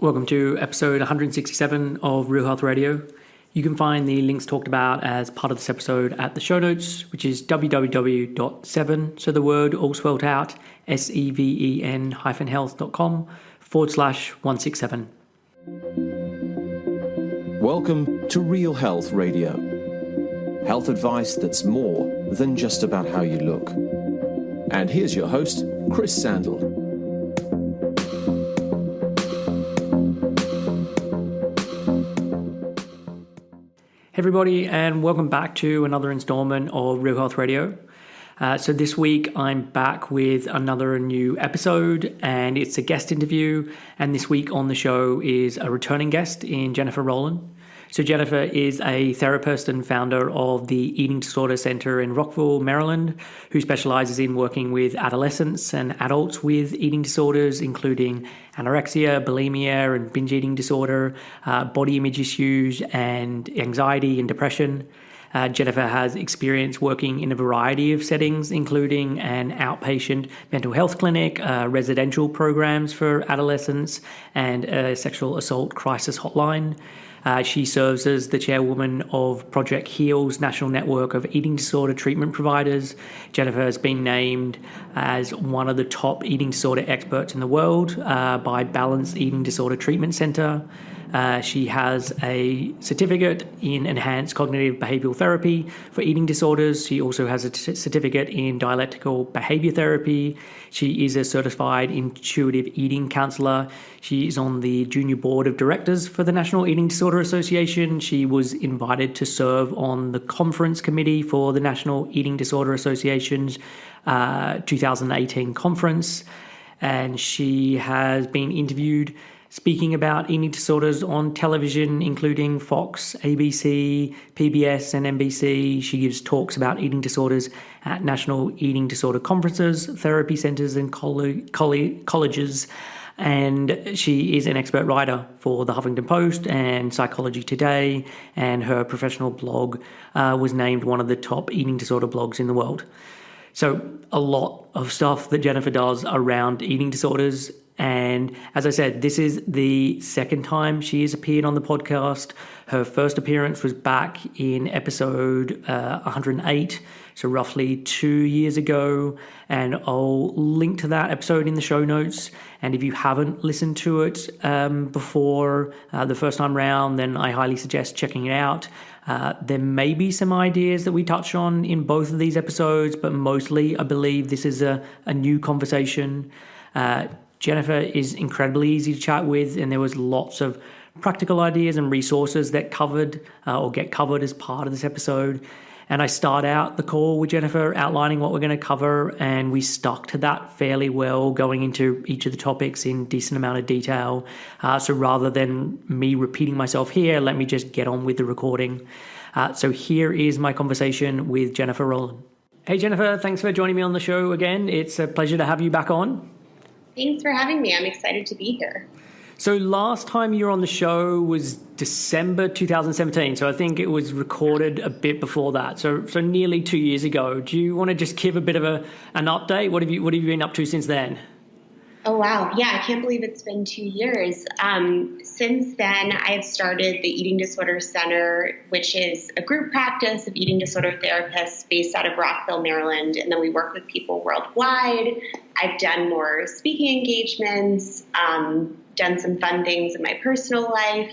Welcome to episode 167 of Real Health Radio. You can find the links talked about as part of this episode at the show notes, which is www.7, so the word all spelled out, seven/health.com/167. Welcome to Real Health Radio. Health advice that's more than just about how you look. And here's your host, Chris Sandel. Hey everybody, and welcome back to another installment of Real Health Radio. So this week I'm back with another new episode, and it's a guest interview. And this week on the show is a returning guest in Jennifer Rollin. So Jennifer is a therapist and founder of the Eating Disorder Center in Rockville, Maryland, who specializes in working with adolescents and adults with eating disorders, including anorexia, bulimia, and binge eating disorder, body image issues, and anxiety and depression. Jennifer has experience working in a variety of settings, including an outpatient mental health clinic, residential programs for adolescents, and a sexual assault crisis hotline. She serves as the chairwoman of Project HEAL's national network of eating disorder treatment providers. Jennifer has been named as one of the top eating disorder experts in the world by Balanced Eating Disorder Treatment Center. She has a certificate in enhanced cognitive behavioral therapy for eating disorders. She also has a certificate in dialectical behavior therapy. She is a certified intuitive eating counselor. She is on the junior board of directors for the National Eating Disorder Association. She was invited to serve on the conference committee for the National Eating Disorder Association's 2018 conference. And she has been interviewed speaking about eating disorders on television, including Fox, ABC, PBS, and NBC. She gives talks about eating disorders at national eating disorder conferences, therapy centers, and colleges. And she is an expert writer for the Huffington Post and Psychology Today, and her professional blog was named one of the top eating disorder blogs in the world. So a lot of stuff that Jennifer does around eating disorders. And as I said, this is the second time she has appeared on the podcast. Her first appearance was back in episode 108, so roughly 2 years ago. And I'll link to that episode in the show notes. And if you haven't listened to it before the first time round, then I highly suggest checking it out. There may be some ideas that we touch on in both of these episodes, but mostly I believe this is a new conversation. Jennifer is incredibly easy to chat with, and there was lots of practical ideas and resources that get covered as part of this episode. And I start out the call with Jennifer outlining what we're going to cover, and we stuck to that fairly well, going into each of the topics in decent amount of detail. So rather than me repeating myself here, let me just get on with the recording. So here is my conversation with Jennifer Rollin. Hey Jennifer, thanks for joining me on the show again. It's a pleasure to have you back on. Thanks for having me. I'm excited to be here. So last time you were on the show was December 2017. So I think it was recorded a bit before that. So nearly 2 years ago. Do you want to just give a bit of an update? What have you been up to since then? Oh, wow. Yeah, I can't believe it's been 2 years. Since then, I've started the Eating Disorder Center, which is a group practice of eating disorder therapists based out of Rockville, Maryland. And then we work with people worldwide. I've done more speaking engagements, done some fun things in my personal life.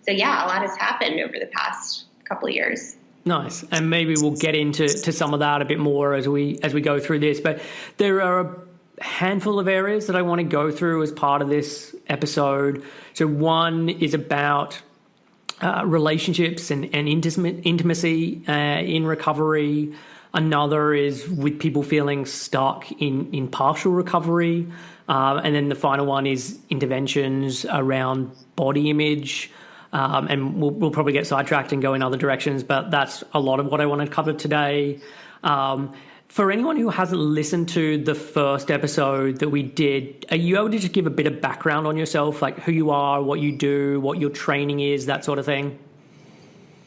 So yeah, a lot has happened over the past couple of years. Nice. And maybe we'll get into some of that a bit more as we go through this. But there are a handful of areas that I want to go through as part of this episode. So one is about relationships and intimacy in recovery. Another is with people feeling stuck in partial recovery. And then the final one is interventions around body image. And we'll probably get sidetracked and go in other directions, but that's a lot of what I want to cover today. For anyone who hasn't listened to the first episode that we did, are you able to just give a bit of background on yourself, like who you are, what you do, what your training is, that sort of thing?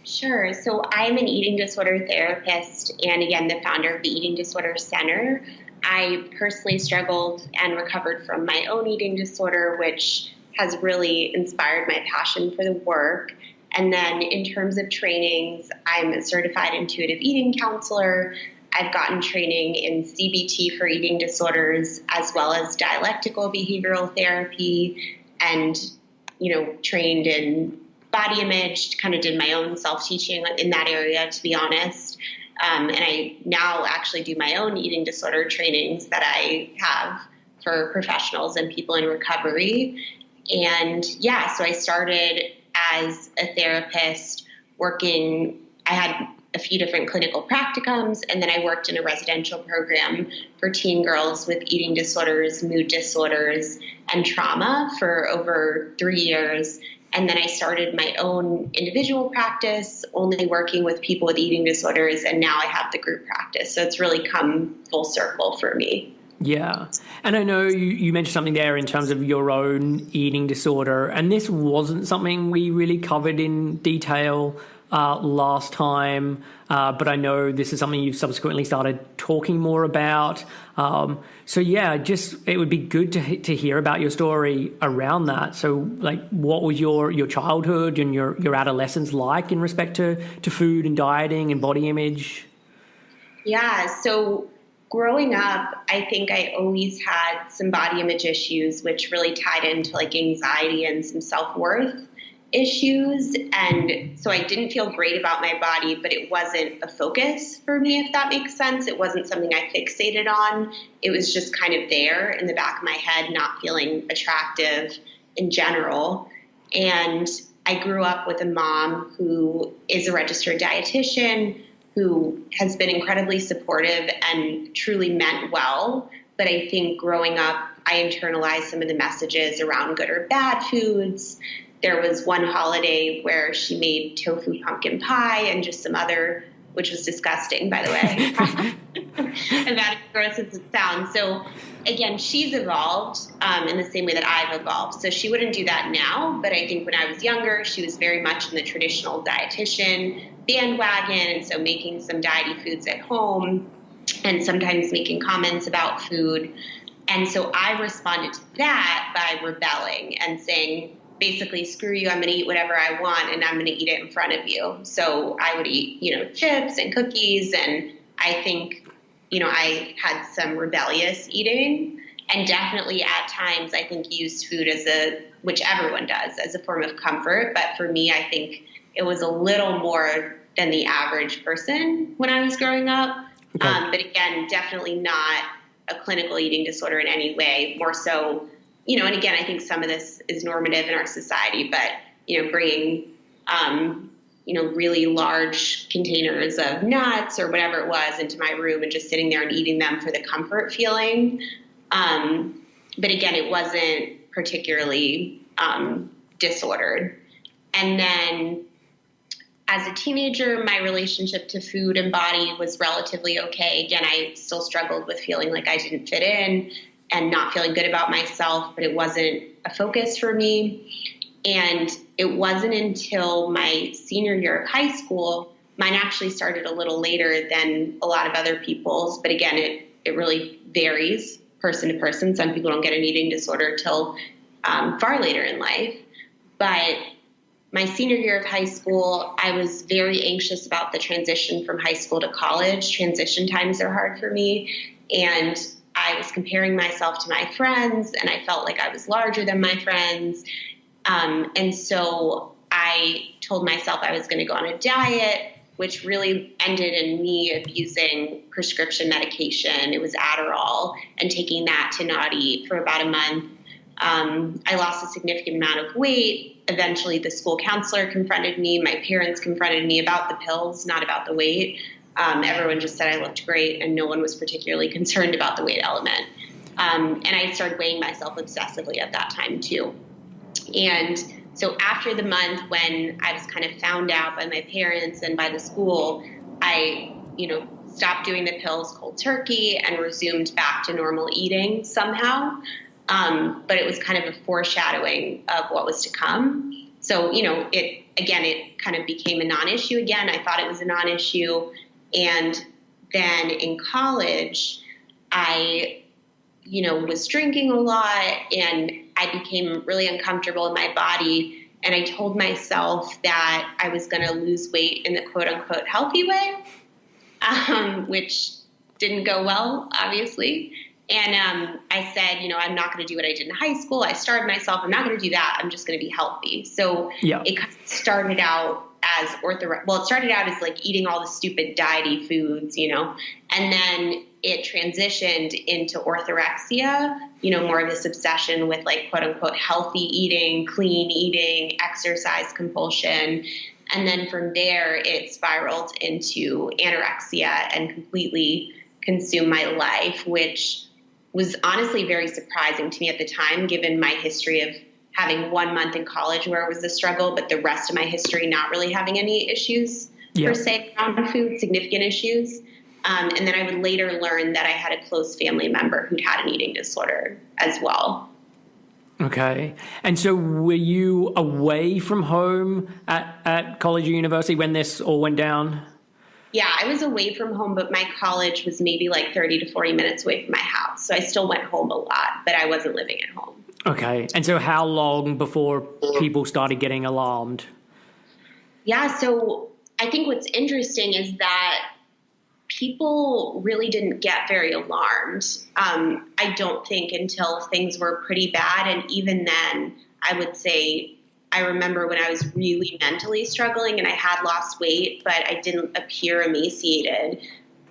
Sure. So I'm an eating disorder therapist and, again, the founder of the Eating Disorder Center. I personally struggled and recovered from my own eating disorder, which has really inspired my passion for the work. And then in terms of trainings, I'm a certified intuitive eating counselor. I've gotten training in CBT for eating disorders, as well as dialectical behavioral therapy, and, trained in body image, kind of did my own self-teaching in that area, to be honest. And I now actually do my own eating disorder trainings that I have for professionals and people in recovery. And so I started as a therapist working. I had a few different clinical practicums, and then I worked in a residential program for teen girls with eating disorders, mood disorders, and trauma for over 3 years. And then I started my own individual practice, only working with people with eating disorders, and now I have the group practice. So it's really come full circle for me. Yeah. And I know you mentioned something there in terms of your own eating disorder, and this wasn't something we really covered in detail last time, but I know this is something you've subsequently started talking more about. It would be good to hear about your story around that. So, like, what was your childhood and your adolescence like in respect to food and dieting and body image? Yeah, so growing up, I think I always had some body image issues, which really tied into like anxiety and some self-worth issues. And so I didn't feel great about my body, but it wasn't a focus for me, if that makes sense. It wasn't something I fixated on. It was just kind of there in the back of my head, not feeling attractive in general. And I grew up with a mom who is a registered dietitian, who has been incredibly supportive and truly meant well. But I think growing up, I internalized some of the messages around good or bad foods. There was one holiday where she made tofu pumpkin pie and just some other, which was disgusting, by the way. About as gross as it sounds. So again, she's evolved in the same way that I've evolved. So she wouldn't do that now, but I think when I was younger, she was very much in the traditional dietitian bandwagon, and so making some diety foods at home and sometimes making comments about food. And so I responded to that by rebelling and saying, basically, screw you, I'm going to eat whatever I want, and I'm going to eat it in front of you. So I would eat, chips and cookies, and I think, I had some rebellious eating, and definitely at times I think used food which everyone does, as a form of comfort. But for me, I think it was a little more than the average person when I was growing up. Okay. But again, definitely not a clinical eating disorder in any way, more so, and again, I think some of this is normative in our society, but, bringing, really large containers of nuts or whatever it was into my room and just sitting there and eating them for the comfort feeling. But again, it wasn't particularly disordered. And then as a teenager, my relationship to food and body was relatively okay. Again, I still struggled with feeling like I didn't fit in and not feeling good about myself, but it wasn't a focus for me. And it wasn't until my senior year of high school, mine actually started a little later than a lot of other people's, but again, it really varies person to person. Some people don't get an eating disorder till far later in life. But my senior year of high school, I was very anxious about the transition from high school to college. Transition times are hard for me. And I was comparing myself to my friends, and I felt like I was larger than my friends. And so I told myself I was going to go on a diet, which really ended in me abusing prescription medication. It was Adderall, and taking that to not eat for about a month. I lost a significant amount of weight. Eventually, the school counselor confronted me. My parents confronted me about the pills, not about the weight. Everyone just said I looked great, and no one was particularly concerned about the weight element. And I started weighing myself obsessively at that time, too. And so after the month when I was kind of found out by my parents and by the school, I, stopped doing the pills cold turkey and resumed back to normal eating somehow. But it was kind of a foreshadowing of what was to come. So, it kind of became a non-issue again. I thought it was a non-issue. And then in college, I, was drinking a lot. And I became really uncomfortable in my body, and I told myself that I was going to lose weight in the quote unquote healthy way, which didn't go well, obviously. And I said, I'm not going to do what I did in high school. I starved myself. I'm not going to do that. I'm just going to be healthy. So it kind of started out as it started out as like eating all the stupid diety foods, and then it transitioned into orthorexia, more of this obsession with like quote unquote healthy eating, clean eating, exercise compulsion. And then from there, it spiraled into anorexia and completely consumed my life, which was honestly very surprising to me at the time, given my history of having 1 month in college where it was a struggle, but the rest of my history not really having any issues per se around food, significant issues. And then I would later learn that I had a close family member who'd had an eating disorder as well. Okay. And so were you away from home at college or university when this all went down? Yeah, I was away from home, but my college was maybe like 30 to 40 minutes away from my house. So I still went home a lot, but I wasn't living at home. Okay. And so how long before people started getting alarmed? Yeah, so I think what's interesting is that people really didn't get very alarmed. I don't think until things were pretty bad. And even then, I would say I remember when I was really mentally struggling and I had lost weight, but I didn't appear emaciated.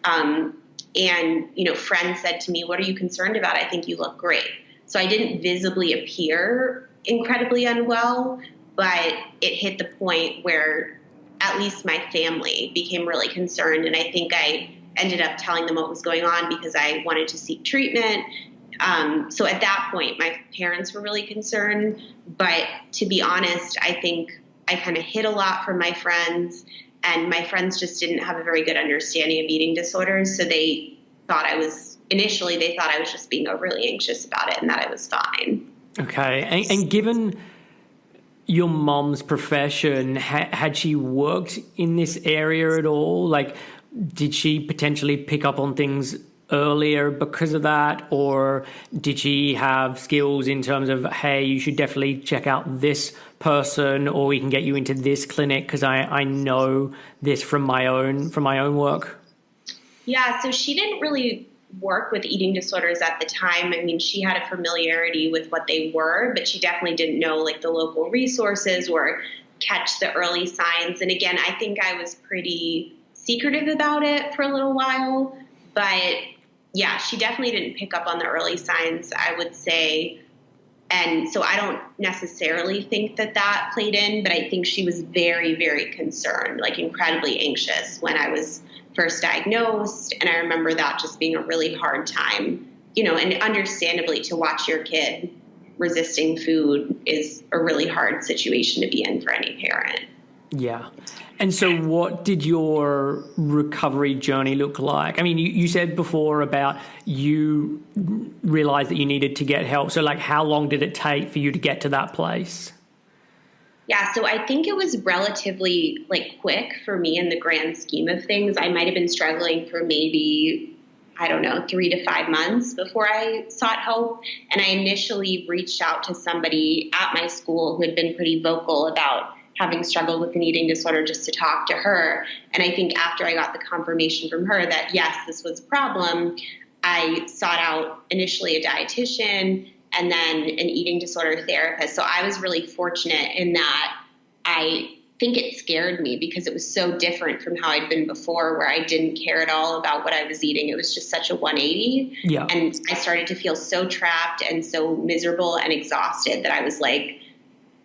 And, friends said to me, "What are you concerned about? I think you look great." So I didn't visibly appear incredibly unwell, but it hit the point where at least my family became really concerned. And I think I ended up telling them what was going on because I wanted to seek treatment. So at that point, my parents were really concerned. But to be honest, I think I kind of hid a lot from my friends, and my friends just didn't have a very good understanding of eating disorders. So they thought I was just being overly anxious about it and that I was fine. Okay. And given your mom's profession, had she worked in this area at all? Like, did she potentially pick up on things earlier because of that? Or did she have skills in terms of, hey, you should definitely check out this person, or we can get you into this clinic because I know this from my own work? Yeah, so she didn't really work with eating disorders at the time. I mean, she had a familiarity with what they were, but she definitely didn't know like the local resources or catch the early signs. And again, I think I was pretty secretive about it for a little while, but yeah, she definitely didn't pick up on the early signs, I would say. And so I don't necessarily think that played in, but I think she was very, very concerned, like incredibly anxious when I was first diagnosed. And I remember that just being a really hard time, and understandably, to watch your kid resisting food is a really hard situation to be in for any parent. Yeah. And so what did your recovery journey look like? I mean, you said before about you realized that you needed to get help. So like, how long did it take for you to get to that place? Yeah, so I think it was relatively quick for me in the grand scheme of things. I might have been struggling for maybe, 3 to 5 months before I sought help. And I initially reached out to somebody at my school who had been pretty vocal about having struggled with an eating disorder, just to talk to her. And I think after I got the confirmation from her that, yes, this was a problem, I sought out initially a dietitian and then an eating disorder therapist. So I was really fortunate in that I think it scared me because it was so different from how I'd been before, where I didn't care at all about what I was eating. It was just such a 180. Yeah. And I started to feel so trapped and so miserable and exhausted that I was like,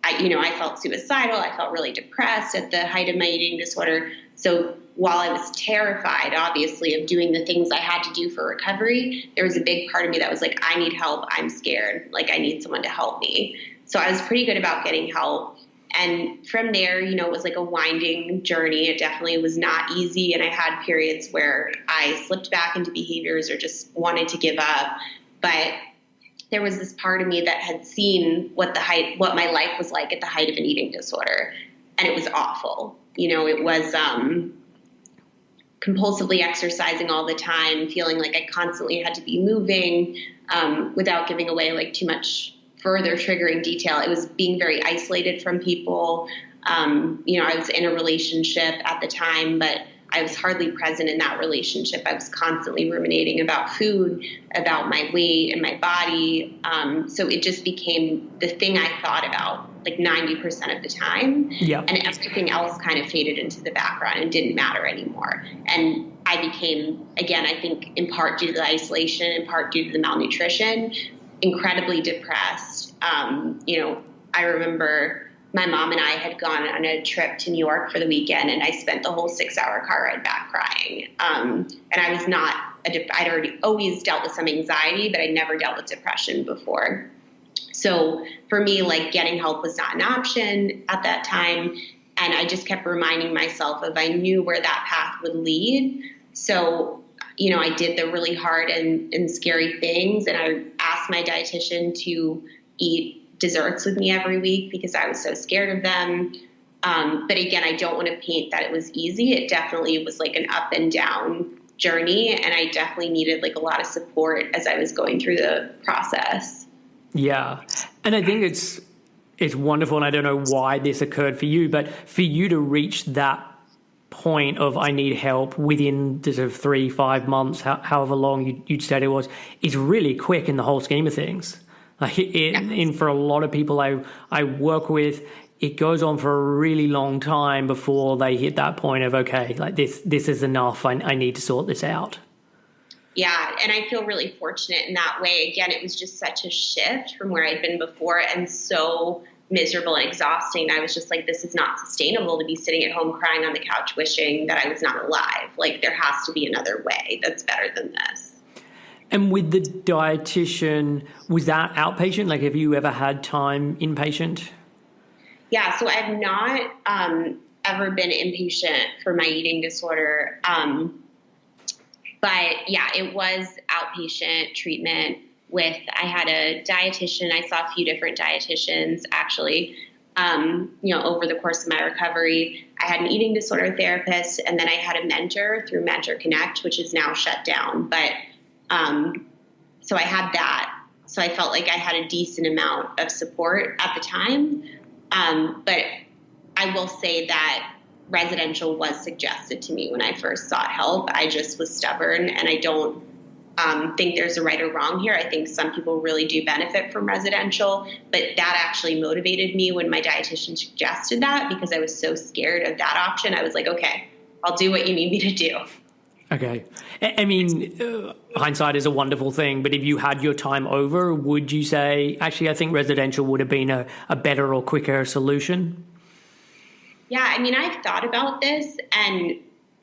I felt suicidal. I felt really depressed at the height of my eating disorder. So while I was terrified, obviously, of doing the things I had to do for recovery, there was a big part of me that was like, I need help. I'm scared. I need someone to help me. So I was pretty good about getting help. And from there, it was like a winding journey. It definitely was not easy. And I had periods where I slipped back into behaviors or just wanted to give up. But there was this part of me that had seen what my life was like at the height of an eating disorder. And it was awful. It was compulsively exercising all the time, feeling like I constantly had to be moving without giving away too much further triggering detail, it was being very isolated from people. I was in a relationship at the time, but I was hardly present in that relationship. I was constantly ruminating about food, about my weight and my body. So it just became the thing I thought about like 90% of the time. Yeah. And everything else kind of faded into the background and didn't matter anymore. And I became, again, I think in part due to the isolation, in part due to the malnutrition, incredibly depressed. I remember my mom and I had gone on a trip to New York for the weekend, and I spent the whole 6-hour car ride back crying. And I was not, I'd already always dealt with some anxiety, but I'd never dealt with depression before. So for me, like, getting help was not an option at that time. And I just kept reminding myself I knew where that path would lead. So, I did the really hard and scary things. And I asked my dietitian to eat desserts with me every week because I was so scared of them. But again, I don't want to paint that it was easy. It definitely was like an up and down journey. And I definitely needed like a lot of support as I was going through the process. Yeah. And I think it's wonderful. And I don't know why this occurred for you, but for you to reach that point of I need help within sort of 3-5 months, however long you'd said it was, is really quick in the whole scheme of things. Like for a lot of people I work with, it goes on for a really long time before they hit that point of, okay, like this is enough. I need to sort this out. Yeah. And I feel really fortunate in that way. Again, it was just such a shift from where I'd been before and so miserable and exhausting. I was just like, this is not sustainable to be sitting at home crying on the couch wishing that I was not alive. Like, there has to be another way that's better than this. And with the dietitian, was that outpatient? Like, have you ever had time inpatient? Yeah, so I've not ever been inpatient for my eating disorder. But yeah, it was outpatient treatment I had a dietitian. I saw a few different dietitians actually, over the course of my recovery. I had an eating disorder therapist, and then I had a mentor through Mentor Connect, which is now shut down. But so I had that. So I felt like I had a decent amount of support at the time. But I will say that residential was suggested to me when I first sought help. I just was stubborn, and I don't think there's a right or wrong here. I think some people really do benefit from residential, but that actually motivated me when my dietitian suggested that, because I was so scared of that option. I was like, okay, I'll do what you need me to do. Okay. I mean, hindsight is a wonderful thing, but if you had your time over, would you say, actually, I think residential would have been a better or quicker solution? Yeah, I mean, I've thought about this, and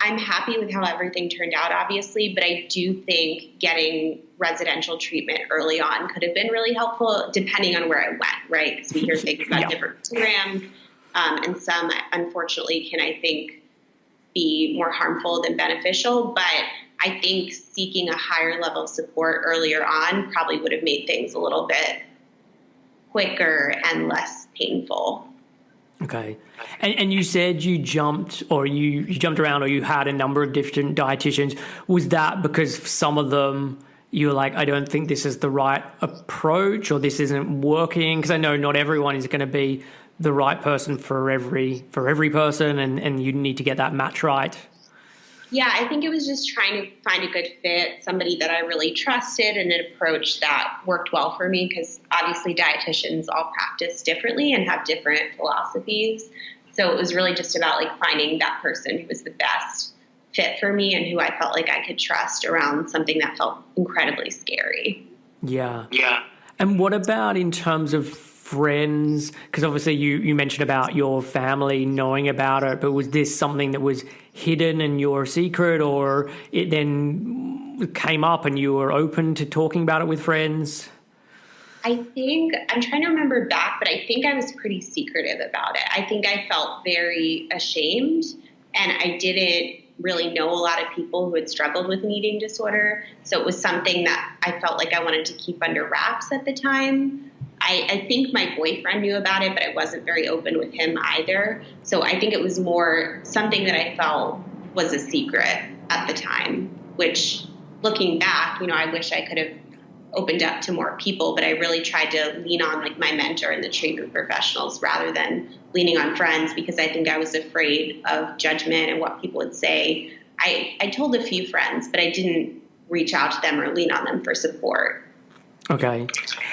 I'm happy with how everything turned out, obviously, but I do think getting residential treatment early on could have been really helpful, depending on where I went, right? Because we hear things about different programs, and some, unfortunately, can, I think, be more harmful than beneficial. But I think seeking a higher level of support earlier on probably would have made things a little bit quicker and less painful. Okay. And you said you jumped around, or you had a number of different dietitians. Was that because some of them you were like, I don't think this is the right approach, or this isn't working? Because I know not everyone is going to be the right person for every person, and you need to get that match right. Yeah, I think it was just trying to find a good fit, somebody that I really trusted, and an approach that worked well for me, because obviously dietitians all practice differently and have different philosophies. So it was really just about like finding that person who was the best fit for me and who I felt like I could trust around something that felt incredibly scary. Yeah. Yeah. And what about in terms of friends? Because obviously you mentioned about your family knowing about it, but was this something that was hidden and your secret, or it then came up and you were open to talking about it with friends? I think, I'm trying to remember back, but I think I was pretty secretive about it. I think I felt very ashamed, and I didn't really know a lot of people who had struggled with an eating disorder. So it was something that I felt like I wanted to keep under wraps at the time. I think my boyfriend knew about it, but I wasn't very open with him either. So I think it was more something that I felt was a secret at the time, which looking back, I wish I could have opened up to more people, but I really tried to lean on like my mentor and the treatment professionals rather than leaning on friends, because I think I was afraid of judgment and what people would say. I told a few friends, but I didn't reach out to them or lean on them for support. Okay.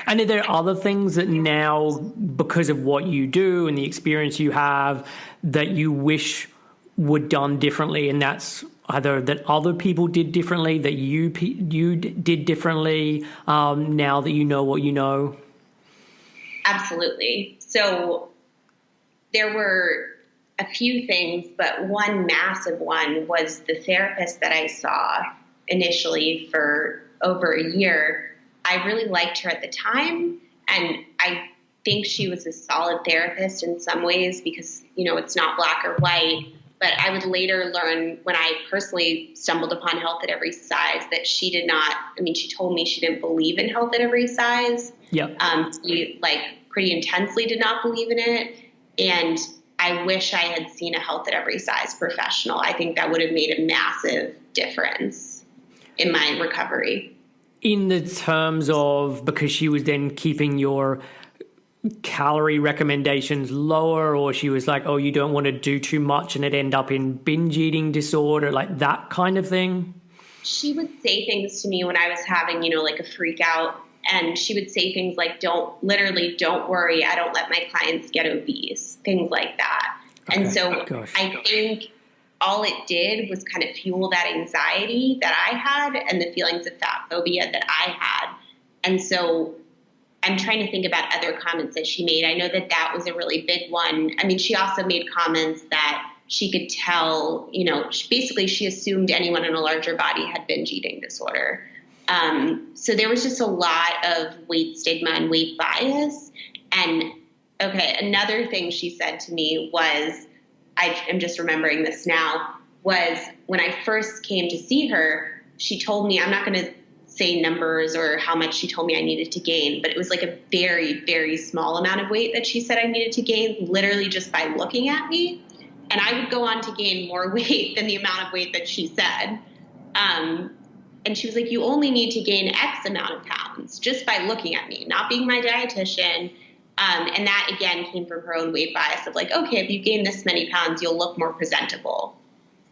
And are there other things that now, because of what you do and the experience you have, that you wish were done differently? And that's either that other people did differently, that you did differently, now that you know what you know? Absolutely. So there were a few things, but one massive one was the therapist that I saw initially for over a year. I really liked her at the time, and I think she was a solid therapist in some ways because, it's not black or white. But I would later learn, when I personally stumbled upon health at every size, that she did not, she told me she didn't believe in health at every size. Yep. She pretty intensely did not believe in it. And I wish I had seen a health at every size professional. I think that would have made a massive difference in my recovery. In the terms of, because she was then keeping your calorie recommendations lower, or she was like, oh, you don't want to do too much and it end up in binge eating disorder, like that kind of thing? She would say things to me when I was having, a freak out. And she would say things like, don't worry, I don't let my clients get obese, things like that. Okay. And so I think all it did was kind of fuel that anxiety that I had and the feelings of fat phobia that I had. And so I'm trying to think about other comments that she made. I know that was a really big one. She also made comments that she could tell, she assumed anyone in a larger body had binge eating disorder. So there was just a lot of weight stigma and weight bias. And another thing she said to me was, I am just remembering this now, was when I first came to see her, she told me, I'm not going to say numbers or how much she told me I needed to gain, but it was like a very, very small amount of weight that she said I needed to gain, literally just by looking at me. And I would go on to gain more weight than the amount of weight that she said. And she was like, you only need to gain X amount of pounds just by looking at me, not being my dietitian. And that, again, came from her own weight bias of like, okay, if you gain this many pounds, you'll look more presentable.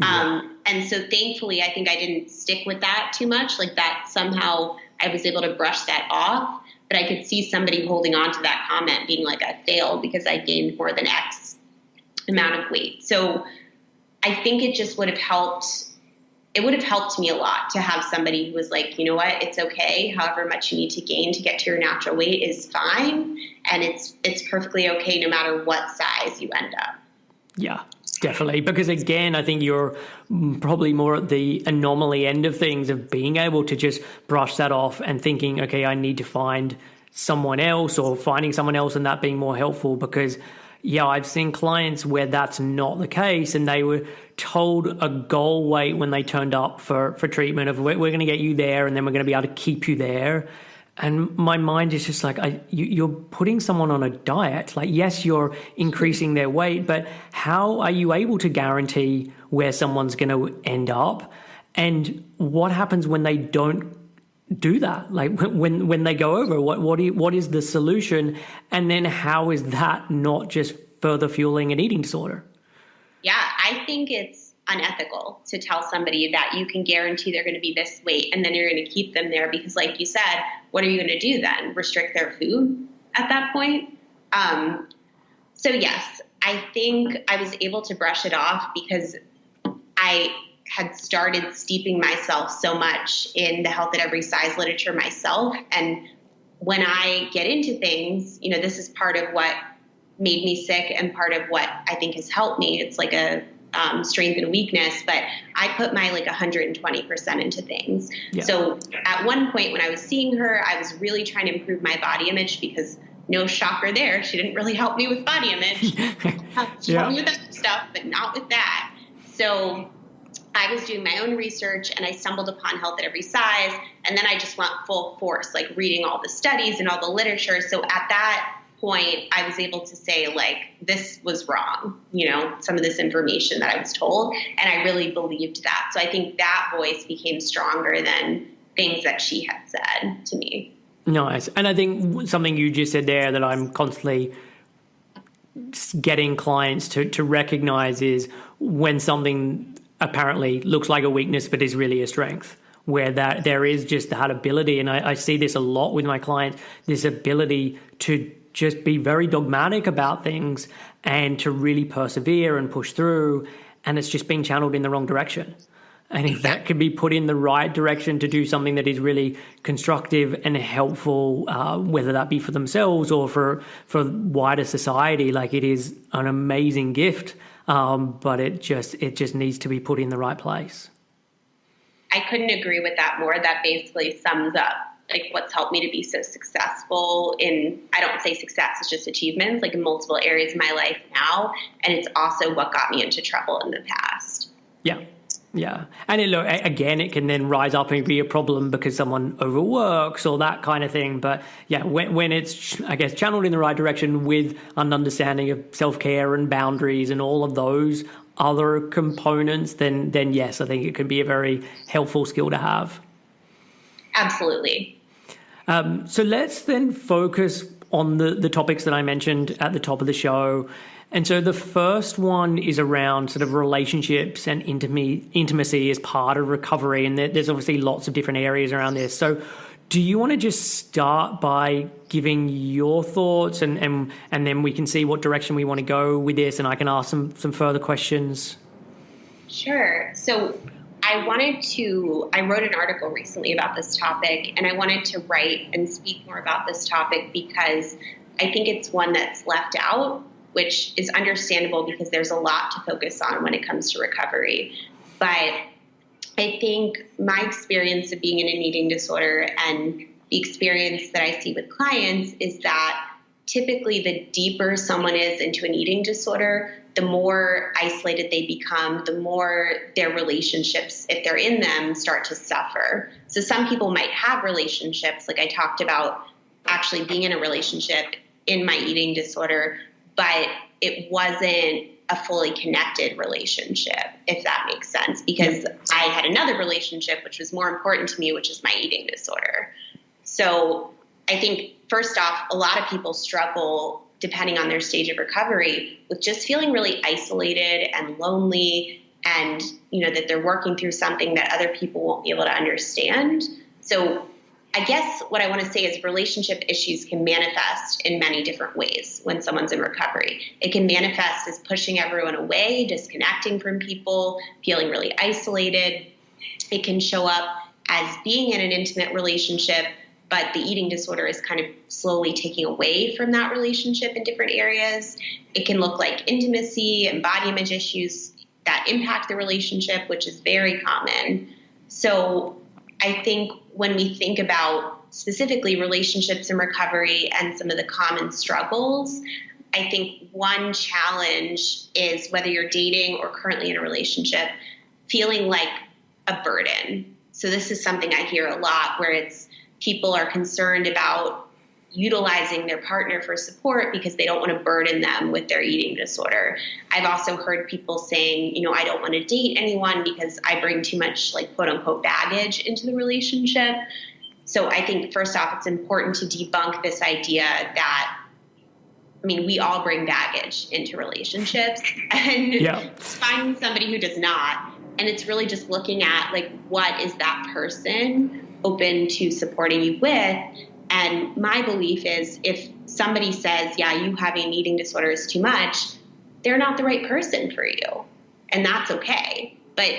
Yeah. And so thankfully, I think I didn't stick with that too much. Like that somehow I was able to brush that off. But I could see somebody holding on to that comment being like, I failed because I gained more than X amount of weight. So I think it just would have helped. It would have helped me a lot to have somebody who was like, you know what, it's okay. However much you need to gain to get to your natural weight is fine. And it's perfectly okay no matter what size you end up. Yeah, definitely. Because again, I think you're probably more at the anomaly end of things, of being able to just brush that off and thinking, okay, I need to find someone else, or finding someone else and that being more helpful. Because yeah, I've seen clients where that's not the case, and they were told a goal weight when they turned up for treatment of we're going to get you there and then we're going to be able to keep you there. And my mind is just like, you're putting someone on a diet. Like, yes, you're increasing their weight, but how are you able to guarantee where someone's going to end up? And what happens when they don't do that? Like when they go over, what is the solution? And then how is that not just further fueling an eating disorder? Yeah, I think it's unethical to tell somebody that you can guarantee they're going to be this weight and then you're going to keep them there, because like you said, what are you going to do then? Restrict their food at that point? So yes, I think I was able to brush it off because I had started steeping myself so much in the health at every size literature myself. And when I get into things, this is part of what made me sick and part of what I think has helped me. It's like a strength and weakness, but I put my 120% into things. Yeah. So at one point when I was seeing her, I was really trying to improve my body image, because no shocker there, she didn't really help me with body image. She helped me with other stuff, but not with that. So I was doing my own research and I stumbled upon health at every size. And then I just went full force, reading all the studies and all the literature. So at that point, I was able to say, this was wrong, some of this information that I was told. And I really believed that. So I think that voice became stronger than things that she had said to me. Nice. And I think something you just said there that I'm constantly getting clients to recognize is when something apparently looks like a weakness but is really a strength, where that there is just that ability. And I see this a lot with my clients, this ability to just be very dogmatic about things and to really persevere and push through. And it's just being channeled in the wrong direction. And if that could be put in the right direction to do something that is really constructive and helpful, whether that be for themselves or for wider society, like, it is an amazing gift. But it just needs to be put in the right place. I couldn't agree with that more. That basically sums up like what's helped me to be so successful in, I don't say success, it's just achievements, like in multiple areas of my life now. And it's also what got me into trouble in the past. Yeah. Yeah. And it can then rise up and be a problem because someone overworks or that kind of thing. But yeah, when it's, I guess, channeled in the right direction with an understanding of self-care and boundaries and all of those other components, then yes, I think it could be a very helpful skill to have. Absolutely. So let's then focus on the topics that I mentioned at the top of the show. And so the first one is around sort of relationships and intimacy as part of recovery. And there's obviously lots of different areas around this. So do you want to just start by giving your thoughts and then we can see what direction we want to go with this, and I can ask some further questions? Sure. So I wrote an article recently about this topic, and I wanted to write and speak more about this topic because I think it's one that's left out, which is understandable because there's a lot to focus on when it comes to recovery. But I think my experience of being in an eating disorder and the experience that I see with clients is that typically the deeper someone is into an eating disorder, the more isolated they become, the more their relationships, if they're in them, start to suffer. So some people might have relationships, like I talked about actually being in a relationship in my eating disorder, but it wasn't a fully connected relationship, if that makes sense, because I had another relationship which was more important to me, which is my eating disorder. So I think, first off, a lot of people struggle, depending on their stage of recovery, with just feeling really isolated and lonely, and that they're working through something that other people won't be able to understand. So I guess what I want to say is relationship issues can manifest in many different ways when someone's in recovery. It can manifest as pushing everyone away, disconnecting from people, feeling really isolated. It can show up as being in an intimate relationship, but the eating disorder is kind of slowly taking away from that relationship in different areas. It can look like intimacy and body image issues that impact the relationship, which is very common. So I think when we think about specifically relationships in recovery and some of the common struggles, I think one challenge is whether you're dating or currently in a relationship, feeling like a burden. So this is something I hear a lot, where it's people are concerned about utilizing their partner for support because they don't want to burden them with their eating disorder. I've also heard people saying, I don't want to date anyone because I bring too much, like, quote unquote, baggage into the relationship. So I think, first off, it's important to debunk this idea that, we all bring baggage into relationships, and finding somebody who does not. And it's really just looking at, like, what is that person open to supporting you with? And my belief is, if somebody says, yeah, you having an eating disorder is too much, they're not the right person for you. And that's okay. But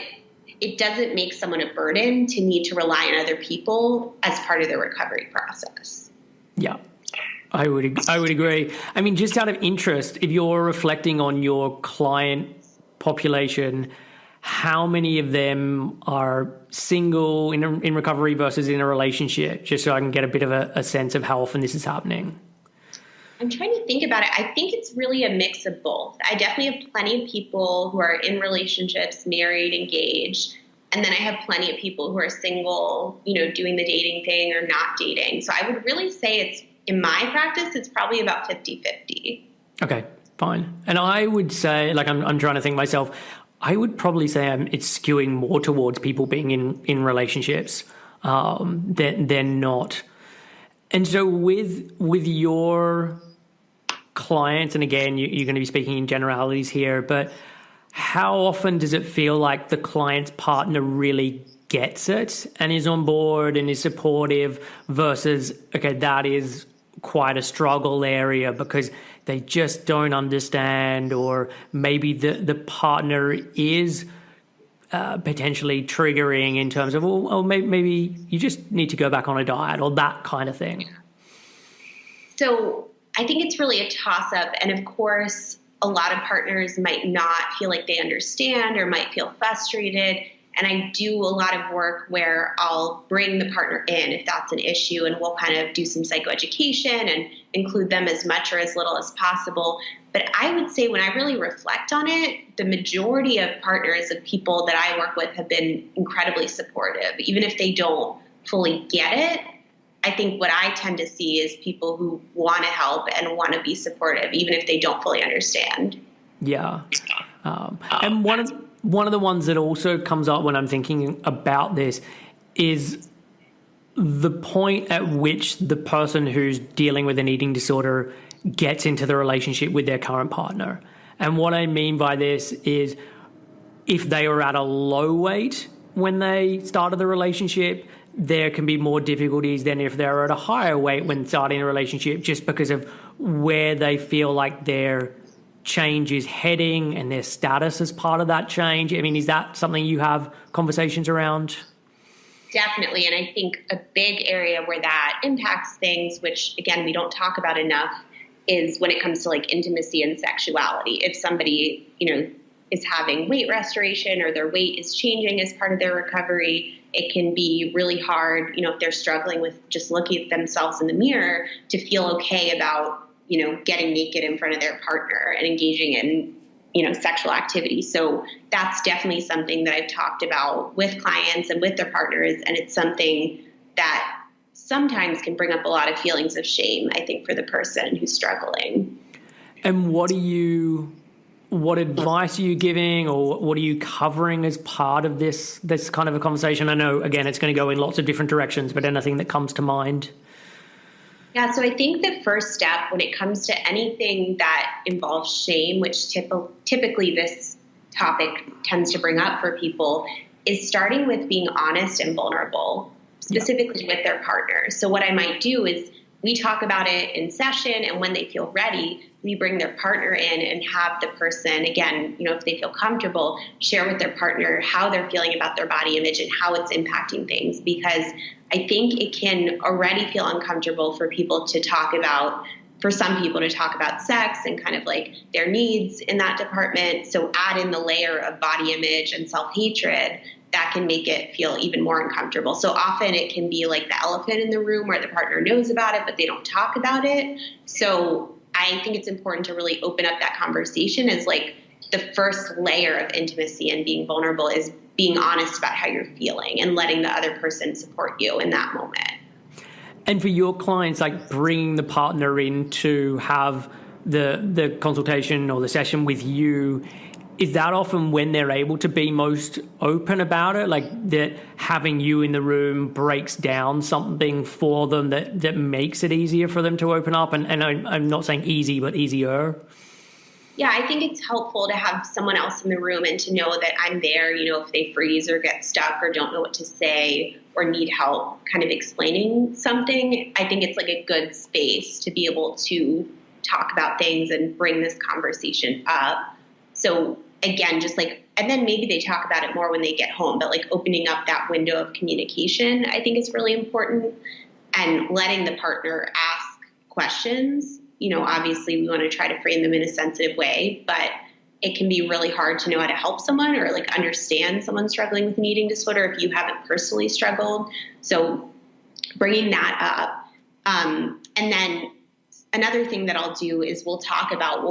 it doesn't make someone a burden to need to rely on other people as part of their recovery process. Yeah, I would agree. Just out of interest, if you're reflecting on your client population, how many of them are single in recovery versus in a relationship, just so I can get a bit of a sense of how often this is happening? I'm trying to think about it. I think it's really a mix of both. I definitely have plenty of people who are in relationships, married, engaged, and then I have plenty of people who are single, doing the dating thing or not dating. So I would really say it's, in my practice, it's probably about 50-50. Okay, fine. And I would say, like, I'm trying to think myself, I would probably say it's skewing more towards people being in relationships. they're not. And so with your clients, and again, you're going to be speaking in generalities here, but how often does it feel like the client's partner really gets it and is on board and is supportive versus, okay, that is quite a struggle area because they just don't understand, or maybe the partner is potentially triggering in terms of, oh, maybe you just need to go back on a diet or that kind of thing? So I think it's really a toss-up. And of course, a lot of partners might not feel like they understand or might feel frustrated. And I do a lot of work where I'll bring the partner in if that's an issue, and we'll kind of do some psychoeducation and include them as much or as little as possible. But I would say when I really reflect on it, the majority of partners, of people that I work with, have been incredibly supportive. Even if they don't fully get it, I think what I tend to see is people who want to help and want to be supportive, even if they don't fully understand. Yeah. And one of the ones that also comes up when I'm thinking about this is the point at which the person who's dealing with an eating disorder gets into the relationship with their current partner. And what I mean by this is if they were at a low weight when they started the relationship, there can be more difficulties than if they're at a higher weight when starting a relationship, just because of where they feel like their change is heading and their status as part of that change. I mean, is that something you have conversations around? Definitely. And I think a big area where that impacts things, which again, we don't talk about enough, is when it comes to like intimacy and sexuality. If somebody, is having weight restoration or their weight is changing as part of their recovery, it can be really hard, if they're struggling with just looking at themselves in the mirror, to feel okay about, getting naked in front of their partner and engaging in, sexual activity. So that's definitely something that I've talked about with clients and with their partners. And it's something that sometimes can bring up a lot of feelings of shame, I think, for the person who's struggling. And what advice are you giving, or what are you covering as part of this kind of a conversation? I know, again, it's going to go in lots of different directions, but anything that comes to mind? Yeah, so I think the first step when it comes to anything that involves shame, which typically this topic tends to bring up for people, is starting with being honest and vulnerable, specifically with their partner. So what I might do is we talk about it in session, and when they feel ready, we bring their partner in and have the person, again, if they feel comfortable, share with their partner how they're feeling about their body image and how it's impacting things. Because I think it can already feel uncomfortable for people to talk about, for some people to talk about sex and kind of like their needs in that department. So add in the layer of body image and self-hatred, that can make it feel even more uncomfortable. So often it can be like the elephant in the room where the partner knows about it, but they don't talk about it. So I think it's important to really open up that conversation as like the first layer of intimacy, and being vulnerable is being honest about how you're feeling and letting the other person support you in that moment. And for your clients, like bringing the partner in to have the consultation or the session with you, is that often when they're able to be most open about it? Like that having you in the room breaks down something for them that makes it easier for them to open up? And I'm not saying easy, but easier. Yeah, I think it's helpful to have someone else in the room and to know that I'm there, if they freeze or get stuck or don't know what to say or need help kind of explaining something. I think it's like a good space to be able to talk about things and bring this conversation up. So again, just like, and then maybe they talk about it more when they get home, but like opening up that window of communication, I think is really important, and letting the partner ask questions. Obviously we want to try to frame them in a sensitive way, but it can be really hard to know how to help someone or like understand someone struggling with an eating disorder if you haven't personally struggled. So bringing that up. And then another thing that I'll do is we'll talk about,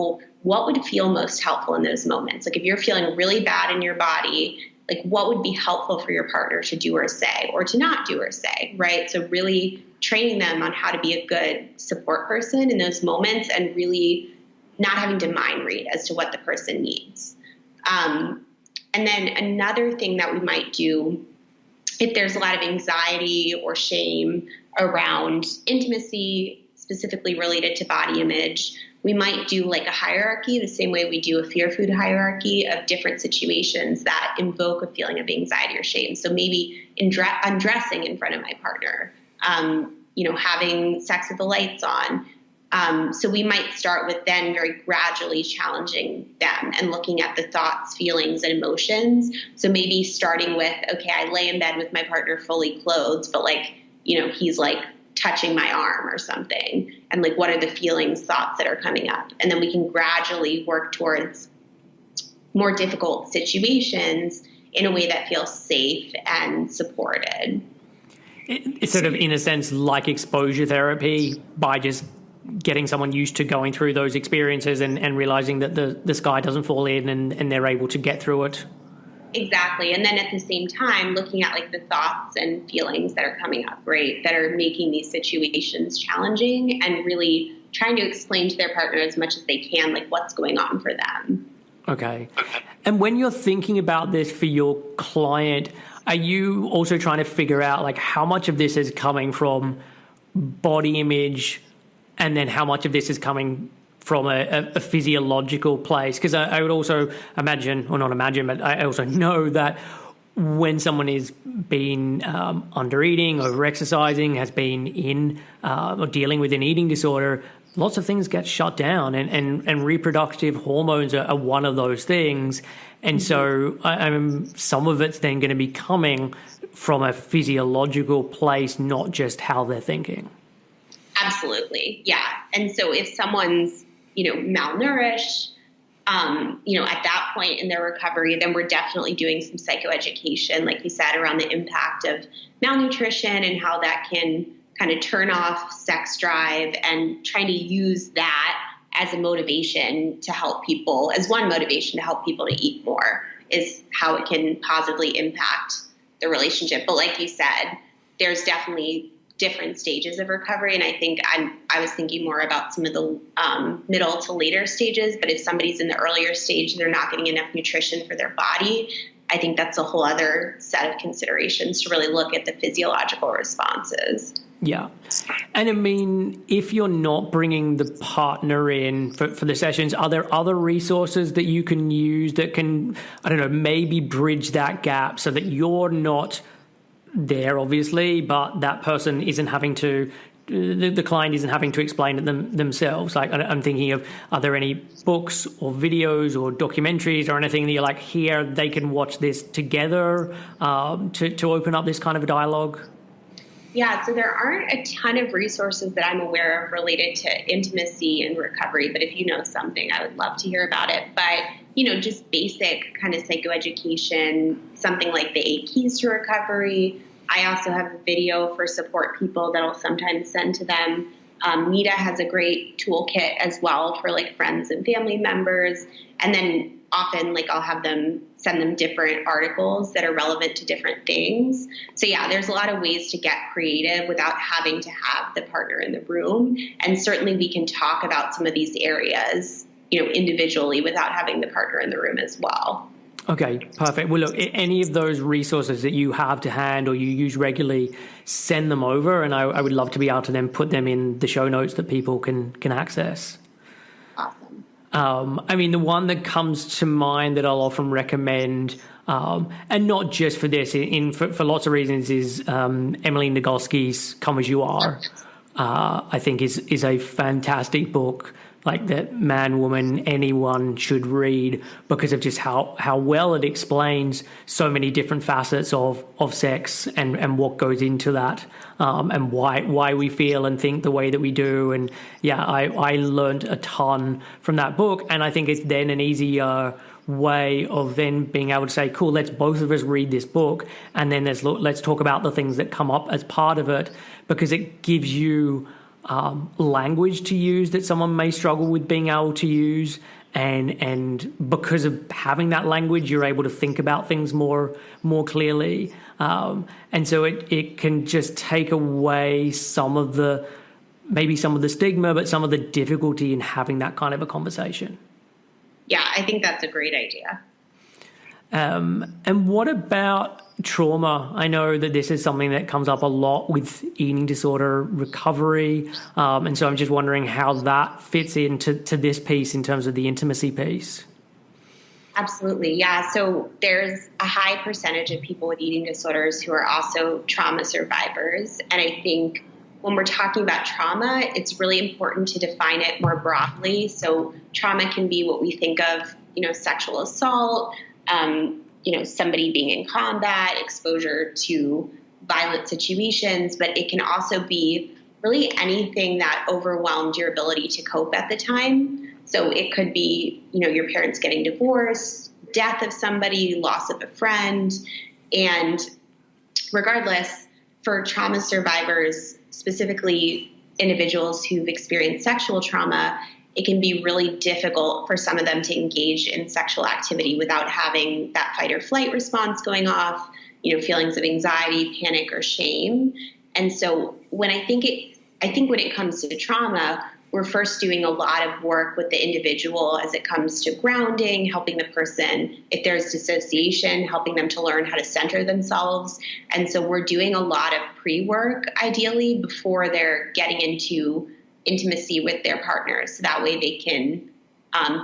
what would feel most helpful in those moments? Like if you're feeling really bad in your body, like what would be helpful for your partner to do or say, or to not do or say, right? So really training them on how to be a good support person in those moments, and really not having to mind read as to what the person needs. And then another thing that we might do if there's a lot of anxiety or shame around intimacy, specifically related to body image, we might do like a hierarchy, the same way we do a fear food hierarchy of different situations that invoke a feeling of anxiety or shame. So maybe undressing in front of my partner, having sex with the lights on. So we might start with then very gradually challenging them and looking at the thoughts, feelings, and emotions. So maybe starting with, okay, I lay in bed with my partner fully clothed, but he's like touching my arm or something. And like, what are the feelings, thoughts that are coming up? And then we can gradually work towards more difficult situations in a way that feels safe and supported. It's sort of, in a sense, like exposure therapy by just getting someone used to going through those experiences and realizing that the sky doesn't fall in and they're able to get through it. Exactly. And then at the same time, looking at like the thoughts and feelings that are coming up, right, that are making these situations challenging, and really trying to explain to their partner as much as they can, like what's going on for them. Okay. And when you're thinking about this for your client, are you also trying to figure out like how much of this is coming from body image and then how much of this is coming from a physiological place? Because I would also imagine, or not imagine, but I also know that when someone is been under eating, over exercising, has been in or dealing with an eating disorder, lots of things get shut down, and reproductive hormones are one of those things. And so some of it's then going to be coming from a physiological place, not just how they're thinking. Absolutely. Yeah. And so if someone's, malnourished, at that point in their recovery, then we're definitely doing some psychoeducation, like you said, around the impact of malnutrition and how that can kind of turn off sex drive, and trying to use that as a motivation to help people, as one motivation to help people to eat more, is how it can positively impact the relationship. But like you said, there's definitely different stages of recovery. And I think I was thinking more about some of the middle to later stages. But if somebody's in the earlier stage, they're not getting enough nutrition for their body, I think that's a whole other set of considerations to really look at the physiological responses. Yeah. And I mean, if you're not bringing the partner in for the sessions, are there other resources that you can use that can, maybe bridge that gap so that you're not there, obviously, but that person isn't having to, the client isn't having to explain it themselves? Like, I'm thinking of, are there any books or videos or documentaries or anything that you're like, here, they can watch this together to open up this kind of a dialogue? Yeah, so there aren't a ton of resources that I'm aware of related to intimacy and recovery, but if you know something, I would love to hear about it. But, just basic kind of psychoeducation, something like the 8 Keys to Recovery. I also have a video for support people that I'll sometimes send to them. Nita has a great toolkit as well for like friends and family members. And then often I'll have them send them different articles that are relevant to different things. So yeah, there's a lot of ways to get creative without having to have the partner in the room. And certainly we can talk about some of these areas, individually without having the partner in the room as well. Okay, perfect. Well, look, any of those resources that you have to hand or you use regularly, send them over, and I would love to be able to then put them in the show notes that people can access. Awesome. The one that comes to mind that I'll often recommend, and not just for this, for lots of reasons, is Emily Nagoski's Come As You Are. I think is a fantastic book, like that man, woman, anyone should read, because of just how well it explains so many different facets of sex and what goes into that, and why we feel and think the way that we do. And yeah, I learned a ton from that book, and I think it's then an easier way of then being able to say, cool, let's both of us read this book, and then let's talk about the things that come up as part of it, because it gives you language to use that someone may struggle with being able to use, and because of having that language, you're able to think about things more clearly, and so it can just take away some of the stigma, but some of the difficulty in having that kind of a conversation. Yeah, I think that's a great idea. And what about trauma? I know that this is something that comes up a lot with eating disorder recovery. And so I'm just wondering how that fits into this piece in terms of the intimacy piece. Absolutely. Yeah. So there's a high percentage of people with eating disorders who are also trauma survivors. And I think when we're talking about trauma, it's really important to define it more broadly. So trauma can be what we think of, sexual assault, somebody being in combat, exposure to violent situations, but it can also be really anything that overwhelmed your ability to cope at the time. So it could be, your parents getting divorced, death of somebody, loss of a friend. And regardless, for trauma survivors, specifically individuals who've experienced sexual trauma, it can be really difficult for some of them to engage in sexual activity without having that fight or flight response going off, feelings of anxiety, panic, or shame. And so when I think when it comes to trauma, we're first doing a lot of work with the individual as it comes to grounding, helping the person, if there's dissociation, helping them to learn how to center themselves. And so we're doing a lot of pre-work, ideally, before they're getting into intimacy with their partners. So that way they can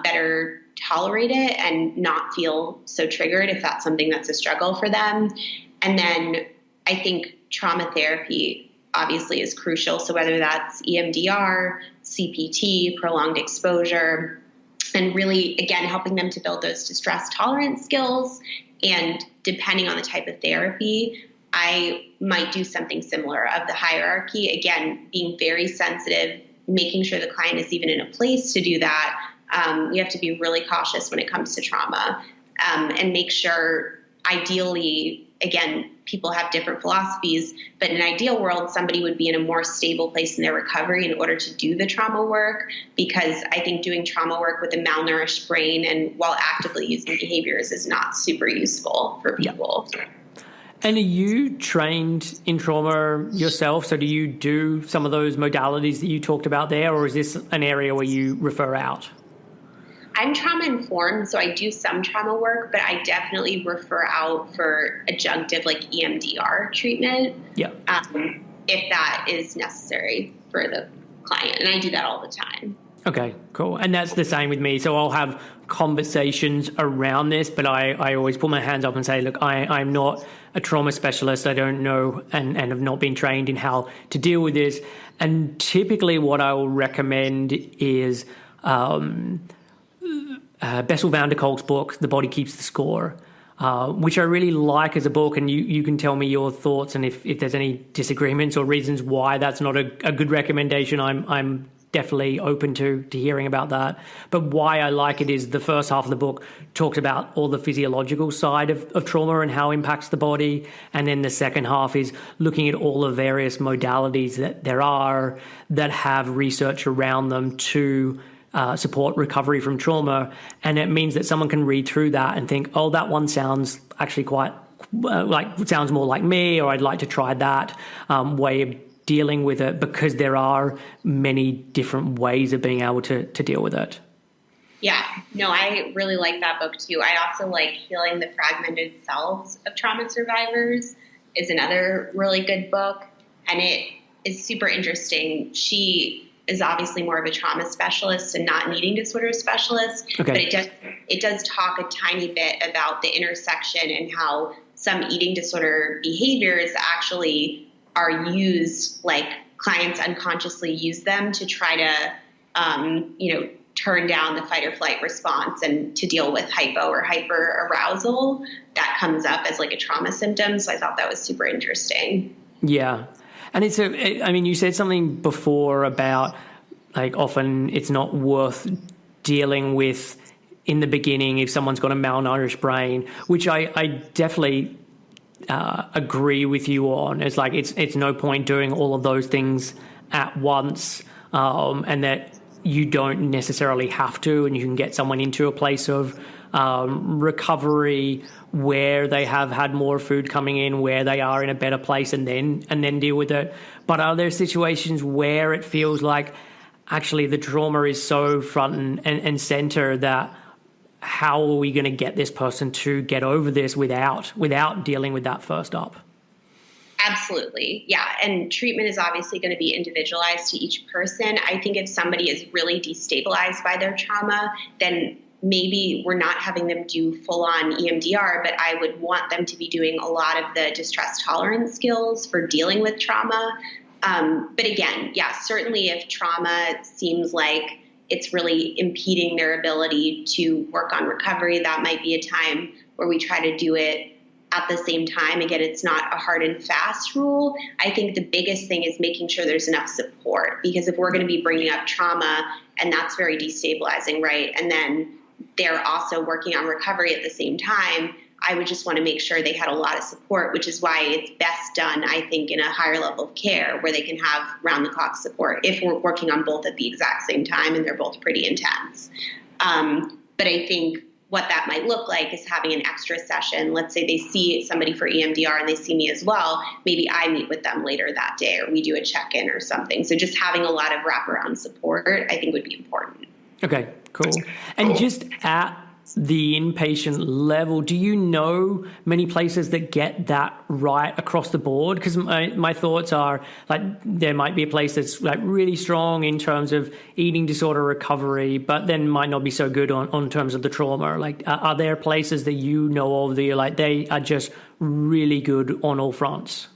better tolerate it and not feel so triggered if that's something that's a struggle for them. And then I think trauma therapy obviously is crucial. So whether that's EMDR, CPT, prolonged exposure, and really, again, helping them to build those distress tolerance skills. And depending on the type of therapy, I might do something similar of the hierarchy. Again, being very sensitive, making sure the client is even in a place to do that. You have to be really cautious when it comes to trauma, and make sure, ideally, again, people have different philosophies, but in an ideal world, somebody would be in a more stable place in their recovery in order to do the trauma work, because I think doing trauma work with a malnourished brain and while actively using behaviors is not super useful for people. Yeah. And are you trained in trauma yourself? So do you do some of those modalities that you talked about there, or is this an area where you refer out? I'm trauma informed, so I do some trauma work, but I definitely refer out for adjunctive, like EMDR treatment, if that is necessary for the client. And I do that all the time. Okay, cool. And that's the same with me. So I'll have conversations around this, but I always put my hands up and say, look, I'm not a trauma specialist. I don't know and have not been trained in how to deal with this. And typically what I will recommend is Bessel van der Kolk's book, The Body Keeps the Score, which I really like as a book. And you can tell me your thoughts and if there's any disagreements or reasons why that's not a good recommendation. I'm definitely open to hearing about that. But why I like it is the first half of the book talks about all the physiological side of trauma and how it impacts the body. And then the second half is looking at all the various modalities that there are that have research around them to support recovery from trauma. And it means that someone can read through that and think, oh, that one sounds actually quite sounds more like me, or I'd like to try that way of dealing with it, because there are many different ways of being able to deal with it. Yeah, no, I really like that book too. I also like Healing the Fragmented Selves of Trauma Survivors is another really good book. And it is super interesting. She is obviously more of a trauma specialist and not an eating disorder specialist. Okay. But it does talk a tiny bit about the intersection and how some eating disorder behaviors actually are used, like clients unconsciously use them to try to, turn down the fight or flight response and to deal with hypo or hyper arousal that comes up as like a trauma symptom. So I thought that was super interesting. Yeah. And you said something before about like often it's not worth dealing with in the beginning if someone's got a malnourished brain, which I definitely agree with you on. It's like it's no point doing all of those things at once, and that you don't necessarily have to, and you can get someone into a place of recovery where they have had more food coming in, where they are in a better place, and then deal with it. But are there situations where it feels like actually the trauma is so front and center that how are we going to get this person to get over this without dealing with that first up? Absolutely. Yeah. And treatment is obviously going to be individualized to each person. I think if somebody is really destabilized by their trauma, then maybe we're not having them do full-on EMDR, but I would want them to be doing a lot of the distress tolerance skills for dealing with trauma. But again, yeah, certainly if trauma seems like it's really impeding their ability to work on recovery, that might be a time where we try to do it at the same time. Again, it's not a hard and fast rule. I think the biggest thing is making sure there's enough support, because if we're going to be bringing up trauma, and that's very destabilizing, right? And then they're also working on recovery at the same time, I would just want to make sure they had a lot of support, which is why it's best done, I think, in a higher level of care where they can have round-the-clock support if we're working on both at the exact same time and they're both pretty intense. But I think what that might look like is having an extra session. Let's say they see somebody for EMDR and they see me as well. Maybe I meet with them later that day, or we do a check-in or something. So just having a lot of wraparound support, I think, would be important. Okay, cool. And just at the inpatient level, do you know many places that get that right across the board? Because my thoughts are, like, there might be a place that's like really strong in terms of eating disorder recovery, but then might not be so good on terms of the trauma. Like, are there places that you know of that you're like, they are just really good on all fronts?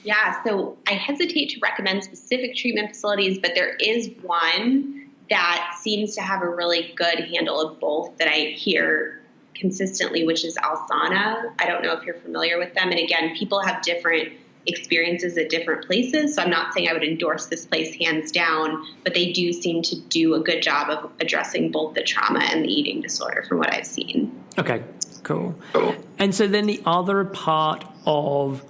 Yeah, so I hesitate to recommend specific treatment facilities, but there is one that seems to have a really good handle of both that I hear consistently, which is Alsana. I don't know if you're familiar with them. And again, people have different experiences at different places. So I'm not saying I would endorse this place hands down, but they do seem to do a good job of addressing both the trauma and the eating disorder from what I've seen. Okay, cool. And so then the other part of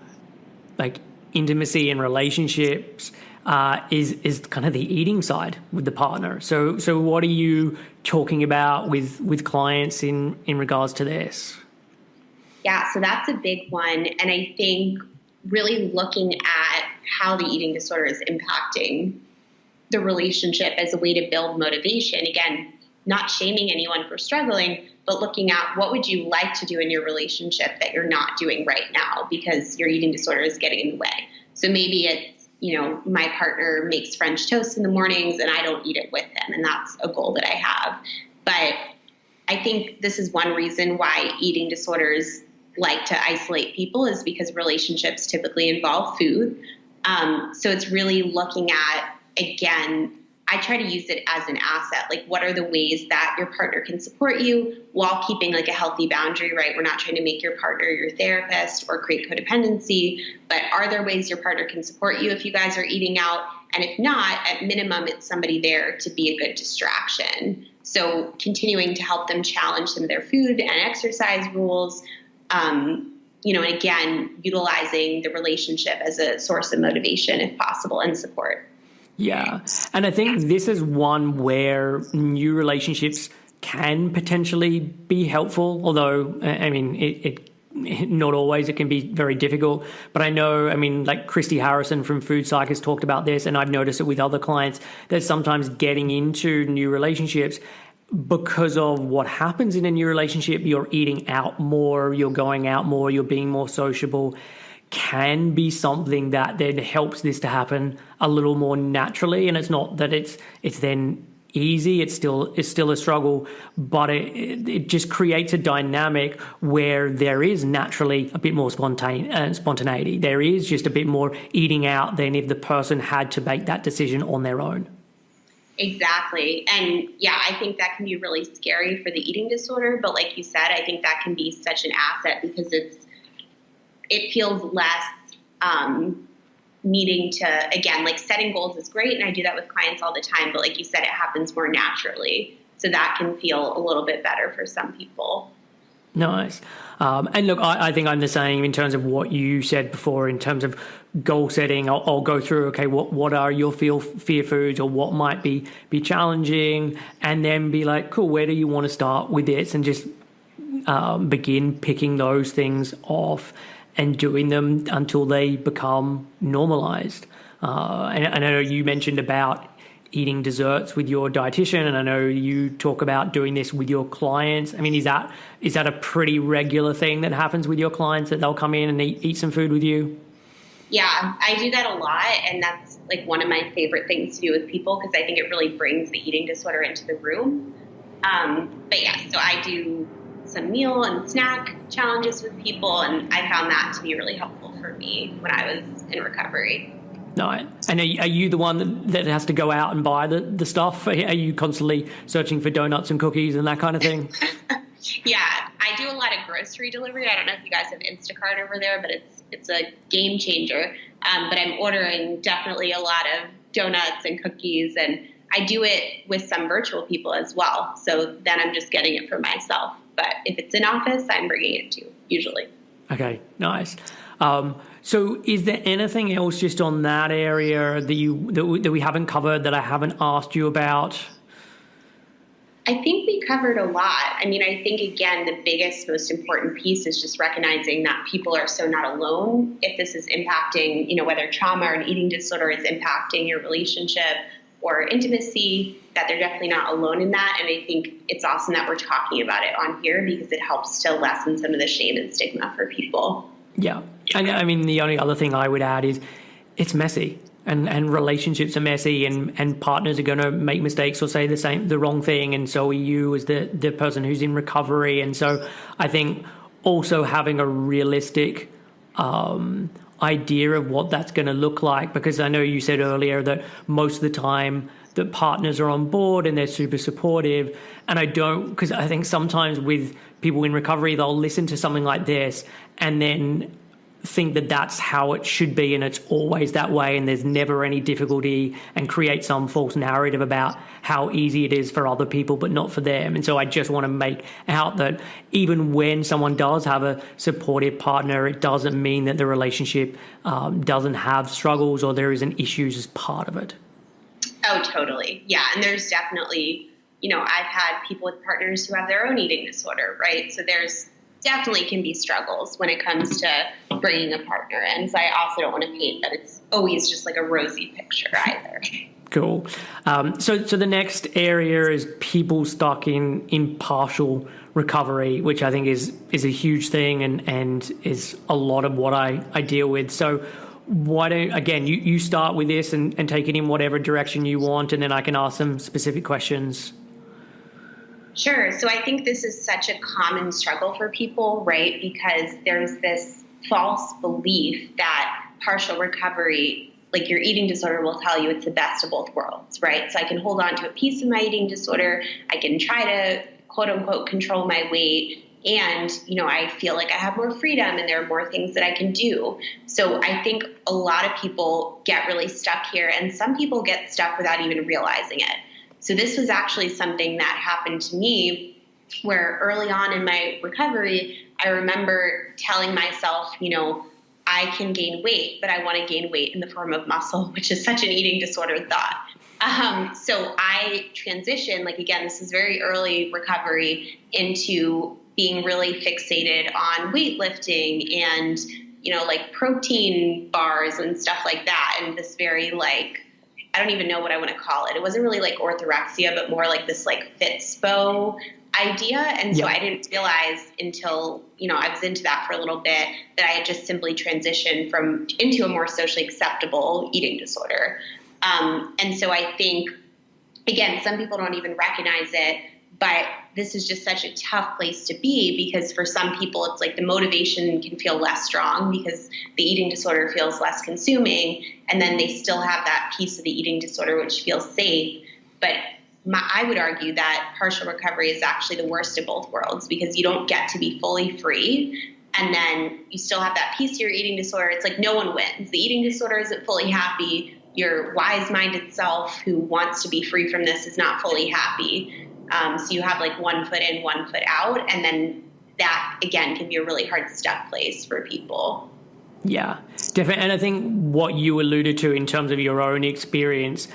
like intimacy and relationships is kind of the eating side with the partner. So what are you talking about with clients in regards to this? Yeah, so that's a big one. And I think really looking at how the eating disorder is impacting the relationship as a way to build motivation. Again, not shaming anyone for struggling, but looking at what would you like to do in your relationship that you're not doing right now because your eating disorder is getting in the way. So maybe it's, my partner makes French toast in the mornings and I don't eat it with him. And that's a goal that I have. But I think this is one reason why eating disorders like to isolate people, is because relationships typically involve food. So it's really looking at, again, I try to use it as an asset. Like, what are the ways that your partner can support you while keeping like a healthy boundary, right? We're not trying to make your partner your therapist or create codependency, but are there ways your partner can support you if you guys are eating out? And if not, at minimum, it's somebody there to be a good distraction. So continuing to help them challenge some of their food and exercise rules, and again, utilizing the relationship as a source of motivation if possible and support. Yeah. And I think this is one where new relationships can potentially be helpful, although, I mean, it not always. It can be very difficult. But I know, like Christy Harrison from Food Psych has talked about this, and I've noticed it with other clients, that sometimes getting into new relationships, because of what happens in a new relationship, you're eating out more, you're going out more, you're being more sociable, can be something that then helps this to happen a little more naturally. And it's not that it's then easy, it's still a struggle, but it just creates a dynamic where there is naturally a bit more spontaneity. There is just a bit more eating out than if the person had to make that decision on their own. Exactly. And yeah, I think that can be really scary for the eating disorder. But like you said, I think that can be such an asset because it feels less needing to, again, like setting goals is great. And I do that with clients all the time. But like you said, it happens more naturally. So that can feel a little bit better for some people. Nice. And look, I think I'm the same in terms of what you said before in terms of goal setting. I'll go through, okay, what are your fear foods or what might be challenging, and then be like, cool, where do you want to start with this? And just begin picking those things off and doing them until they become normalized. And I know you mentioned about eating desserts with your dietitian, and I know you talk about doing this with your clients. I mean, is that a pretty regular thing that happens with your clients, that they'll come in and eat some food with you? Yeah, I do that a lot, and that's like one of my favorite things to do with people because I think it really brings the eating disorder into the room. But yeah, so I do some meal and snack challenges with people, and I found that to be really helpful for me when I was in recovery. No, and are you the one that has to go out and buy the stuff? Are you constantly searching for donuts and cookies and that kind of thing? Yeah, I do a lot of grocery delivery. I don't know if you guys have Instacart over there, but it's a game changer. But I'm ordering definitely a lot of donuts and cookies, and I do it with some virtual people as well. So then I'm just getting it for myself. But if it's in office, I'm bringing it too, usually. Okay, nice. So is there anything else just on that area that we haven't covered, that I haven't asked you about? I think we covered a lot. I mean, I think, again, the biggest, most important piece is just recognizing that people are so not alone. If this is impacting, whether trauma or an eating disorder is impacting your relationship or intimacy, that they're definitely not alone in that. And I think it's awesome that we're talking about it on here because it helps to lessen some of the shame and stigma for people. Yeah. And I mean, the only other thing I would add is it's messy. And relationships are messy, and partners are going to make mistakes or say the wrong thing, and so are you as the person who's in recovery. And so I think also having a realistic idea of what that's going to look like, because I know you said earlier that most of the time that partners are on board and they're super supportive, and because I think sometimes with people in recovery, they'll listen to something like this and then think that that's how it should be and it's always that way and there's never any difficulty, and create some false narrative about how easy it is for other people but not for them. And so I just want to make out that even when someone does have a supportive partner, it doesn't mean that the relationship doesn't have struggles or there isn't issues as part of it. Oh, totally. Yeah. And there's definitely, I've had people with partners who have their own eating disorder, right? So there's definitely can be struggles when it comes to bringing a partner in. So I also don't want to paint that it's always just like a rosy picture either. Cool. So the next area is people stuck in partial recovery, which I think is a huge thing and is a lot of what I deal with. So why don't, again, you start with this and take it in whatever direction you want, and then I can ask some specific questions. Sure. So I think this is such a common struggle for people, right? Because there's this false belief that partial recovery, like your eating disorder will tell you it's the best of both worlds, right? So I can hold on to a piece of my eating disorder. I can try to quote unquote control my weight. And, I feel like I have more freedom and there are more things that I can do. So I think a lot of people get really stuck here, and some people get stuck without even realizing it. So this was actually something that happened to me where early on in my recovery, I remember telling myself, I can gain weight, but I want to gain weight in the form of muscle, which is such an eating disorder thought. So I transitioned, again, this is very early recovery, into being really fixated on weightlifting and, protein bars and stuff like that. And this very I don't even know what I want to call it. It wasn't really like orthorexia, but more like this fitspo idea. And so I didn't realize until, I was into that for a little bit, that I had just simply transitioned into a more socially acceptable eating disorder. And so I think, again, some people don't even recognize it, but this is just such a tough place to be, because for some people it's like the motivation can feel less strong because the eating disorder feels less consuming, and then they still have that piece of the eating disorder which feels safe. But I would argue that partial recovery is actually the worst of both worlds, because you don't get to be fully free, and then you still have that piece of your eating disorder. It's like no one wins. The eating disorder isn't fully happy. Your wise-minded self who wants to be free from this is not fully happy. So you have one foot in, 1 foot out. And then that, again, can be a really hard stuck place for people. Yeah, definitely. And I think what you alluded to in terms of your own experience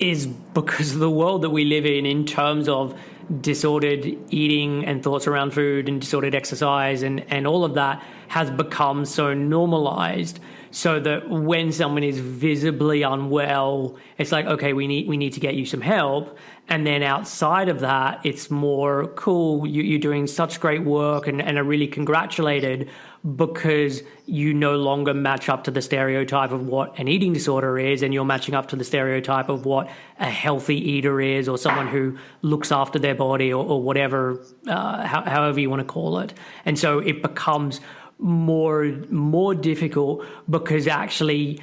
is because of the world that we live in terms of disordered eating and thoughts around food and disordered exercise and all of that has become so normalized. so that when someone is visibly unwell, it's like, okay, we need to get you some help. And then outside of that, it's more cool. You're doing such great work and are really congratulated because you no longer match up to the stereotype of what an eating disorder is, and you're matching up to the stereotype of what a healthy eater is, or someone who looks after their body, or whatever, however you want to call it. And so it becomes more difficult because actually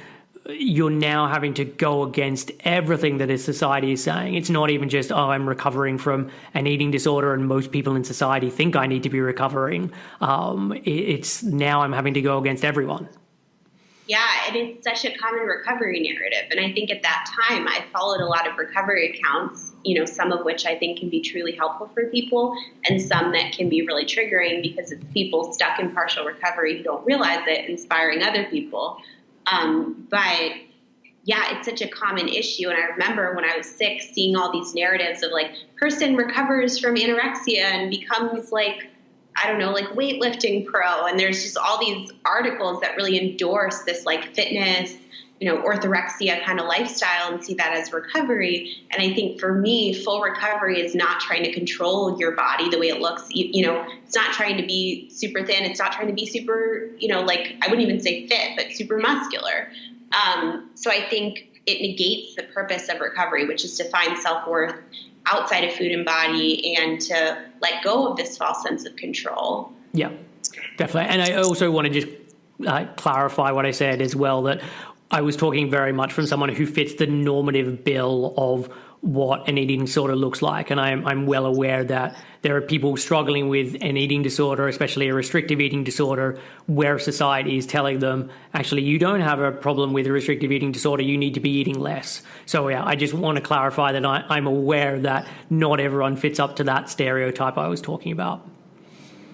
you're now having to go against everything that society is saying. It's not even just, oh, I'm recovering from an eating disorder and most people in society think I need to be recovering. It's now I'm having to go against everyone. Yeah, and it's such a common recovery narrative. And I think at that time, I followed a lot of recovery accounts, some of which I think can be truly helpful for people, and some that can be really triggering because it's people stuck in partial recovery who don't realize it, inspiring other people. But yeah, it's such a common issue. And I remember when I was sick, seeing all these narratives of like, person recovers from anorexia and becomes like, I don't know, like weightlifting pro. And there's just all these articles that really endorse this like fitness, orthorexia kind of lifestyle and see that as recovery. And I think for me, full recovery is not trying to control your body the way it looks. It's not trying to be super thin. It's not trying to be super, like I wouldn't even say fit, but super muscular. So I think it negates the purpose of recovery, which is to find self-worth outside of food and body and to let go of this false sense of control. Yeah, definitely. And I also want to just clarify what I said as well, that I was talking very much from someone who fits the normative bill of what an eating disorder looks like. And I'm well aware that there are people struggling with an eating disorder, especially a restrictive eating disorder, where society is telling them, actually, you don't have a problem with a restrictive eating disorder, you need to be eating less. So yeah, I just want to clarify that I'm aware that not everyone fits up to that stereotype I was talking about.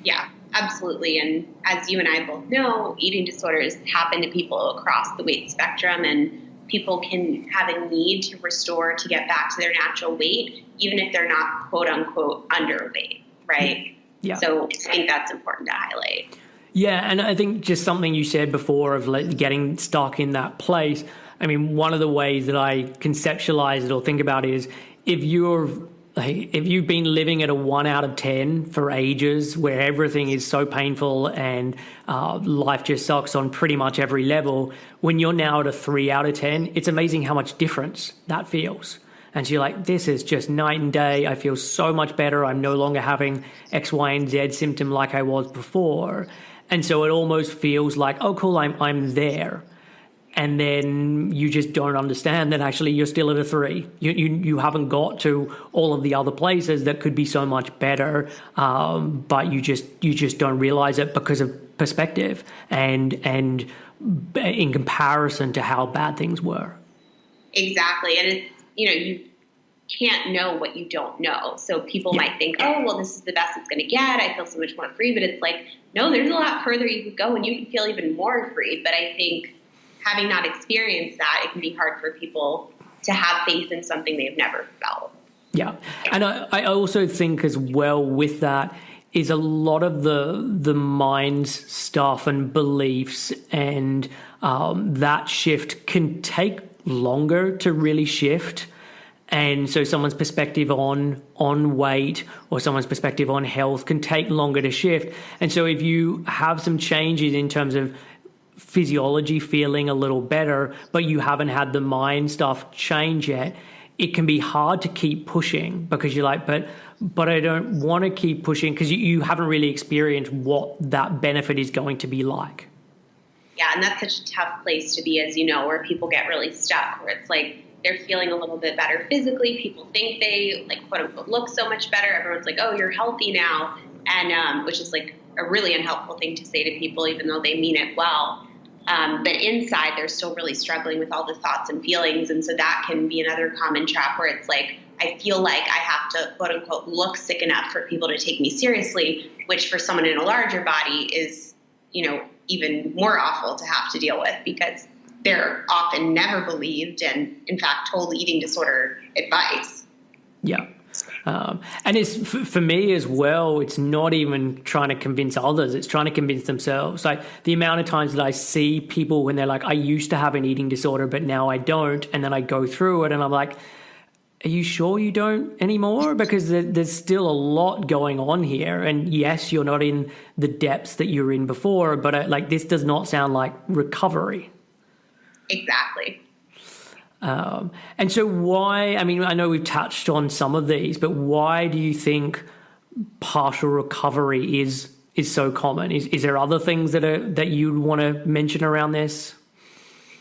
Yeah, absolutely. And as you and I both know, eating disorders happen to people across the weight spectrum, and people can have a need to restore to get back to their natural weight, even if they're not quote unquote underweight, right? Yeah. So I think that's important to highlight. Yeah, and I think just something you said before of like getting stuck in that place. I mean, one of the ways that I conceptualize it or think about it is if you've been living at a 1 out of 10 for ages, where everything is so painful and life just sucks on pretty much every level, when you're now at a 3 out of 10, it's amazing how much difference that feels. And so you're like, this is just night and day. I feel so much better. I'm no longer having X, Y, and Z symptom like I was before. And so it almost feels like, oh, cool, I'm there. And then you just don't understand that actually you're still at a 3. You haven't got to all of the other places that could be so much better, but you just don't realize it because of perspective and in comparison to how bad things were. Exactly, and it's you can't know what you don't know. So people might think, oh, well, this is the best it's going to get. I feel so much more free, but it's like, no, there's a lot further you could go, and you can feel even more free. But I think, having not experienced that, it can be hard for people to have faith in something they've never felt. Yeah. And I also think as well with that is a lot of the mind's stuff and beliefs and that shift can take longer to really shift. And so someone's perspective on weight or someone's perspective on health can take longer to shift. And so if you have some changes in terms of physiology feeling a little better, but you haven't had the mind stuff change yet, it can be hard to keep pushing because you're like, but I don't want to keep pushing because you haven't really experienced what that benefit is going to be like. Yeah, and that's such a tough place to be, as you know, where people get really stuck, where it's like they're feeling a little bit better physically. People think they, like, quote unquote, look so much better. Everyone's like, oh, you're healthy now. And which is like a really unhelpful thing to say to people, even though they mean it well. But inside, they're still really struggling with all the thoughts and feelings. And so that can be another common trap where it's like, I feel like I have to, quote unquote, look sick enough for people to take me seriously, which for someone in a larger body is, even more awful to have to deal with because they're often never believed and, in fact, told eating disorder advice. Yeah. And it's for me as well, it's not even trying to convince others, it's trying to convince themselves. Like the amount of times that I see people when they're like, I used to have an eating disorder, but now I don't. And then I go through it and I'm like, are you sure you don't anymore? Because there's still a lot going on here. And yes, you're not in the depths that you were in before, but like this does not sound like recovery. Exactly. And so why, I mean, I know we've touched on some of these, but why do you think partial recovery is so common? Is there other things that you want to mention around this?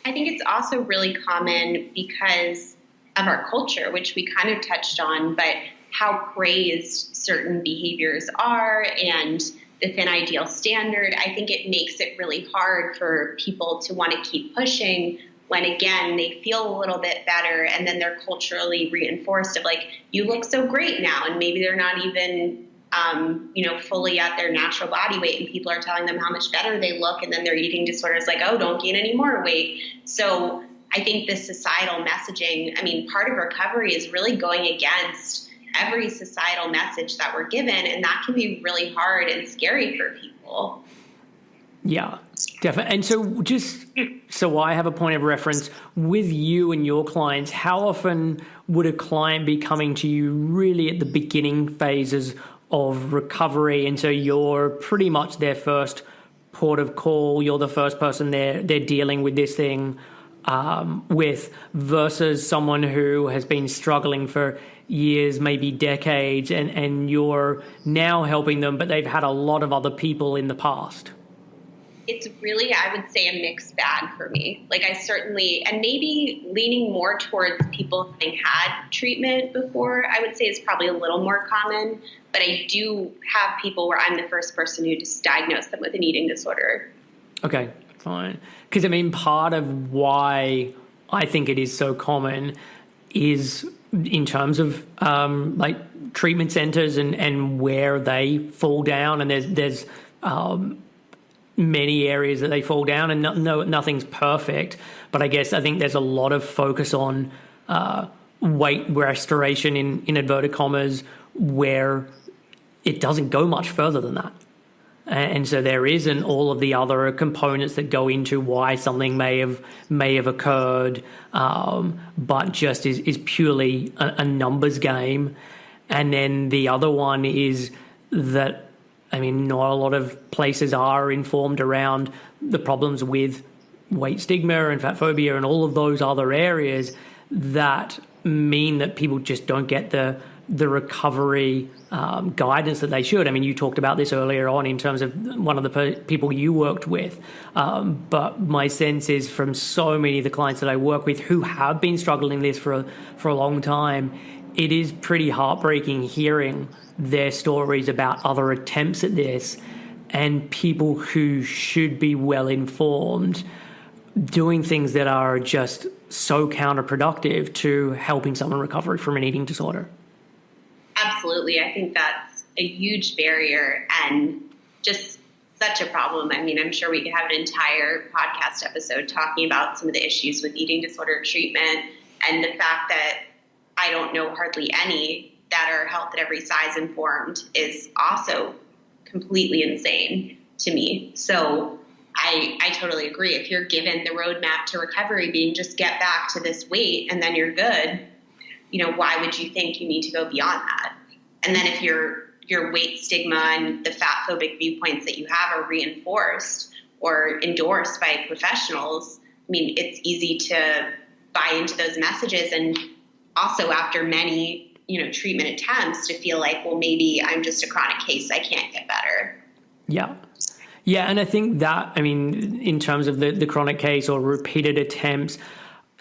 I think it's also really common because of our culture, which we kind of touched on, but how praised certain behaviors are and the thin ideal standard. I think it makes it really hard for people to want to keep pushing when, again, they feel a little bit better and then they're culturally reinforced of like, you look so great now. And maybe they're not even, fully at their natural body weight and people are telling them how much better they look. And then their eating disorder is like, oh, don't gain any more weight. So I think this societal messaging, I mean, part of recovery is really going against every societal message that we're given. And that can be really hard and scary for people. Yeah, definitely. And so just so I have a point of reference with you and your clients, how often would a client be coming to you really at the beginning phases of recovery? And so you're pretty much their first port of call. You're the first person they're dealing with this thing with, versus someone who has been struggling for years, maybe decades, and you're now helping them, but they've had a lot of other people in the past. It's really, I would say, a mixed bag for me. Like I certainly, and maybe leaning more towards people having had treatment before, I would say is probably a little more common. But I do have people where I'm the first person who just diagnosed them with an eating disorder. Okay, fine. Because I mean, part of why I think it is so common is in terms of like treatment centers and where they fall down. And there's many areas that they fall down, and nothing's perfect. But I think there's a lot of focus on weight restoration in inverted commas, where it doesn't go much further than that. And so there isn't all of the other components that go into why something may have occurred, but just is purely a numbers game. And then the other one is that, I mean, not a lot of places are informed around the problems with weight stigma and fat phobia and all of those other areas that mean that people just don't get the recovery guidance that they should. I mean, you talked about this earlier on in terms of one of the people you worked with. But my sense is from so many of the clients that I work with who have been struggling this for a long time, it is pretty heartbreaking hearing their stories about other attempts at this and people who should be well informed doing things that are just so counterproductive to helping someone recover from an eating disorder. Absolutely. I think that's a huge barrier and just such a problem. I mean, I'm sure we could have an entire podcast episode talking about some of the issues with eating disorder treatment and the fact that I don't know hardly any that are health at every size informed is also completely insane to me. So I totally agree. If you're given the roadmap to recovery being just get back to this weight and then you're good, why would you think you need to go beyond that? And then if your weight stigma and the fat phobic viewpoints that you have are reinforced or endorsed by professionals, I mean, it's easy to buy into those messages. And also after many treatment attempts to feel like, well, maybe I'm just a chronic case. I can't get better. Yeah. Yeah. And I think that, I mean, in terms of the chronic case or repeated attempts,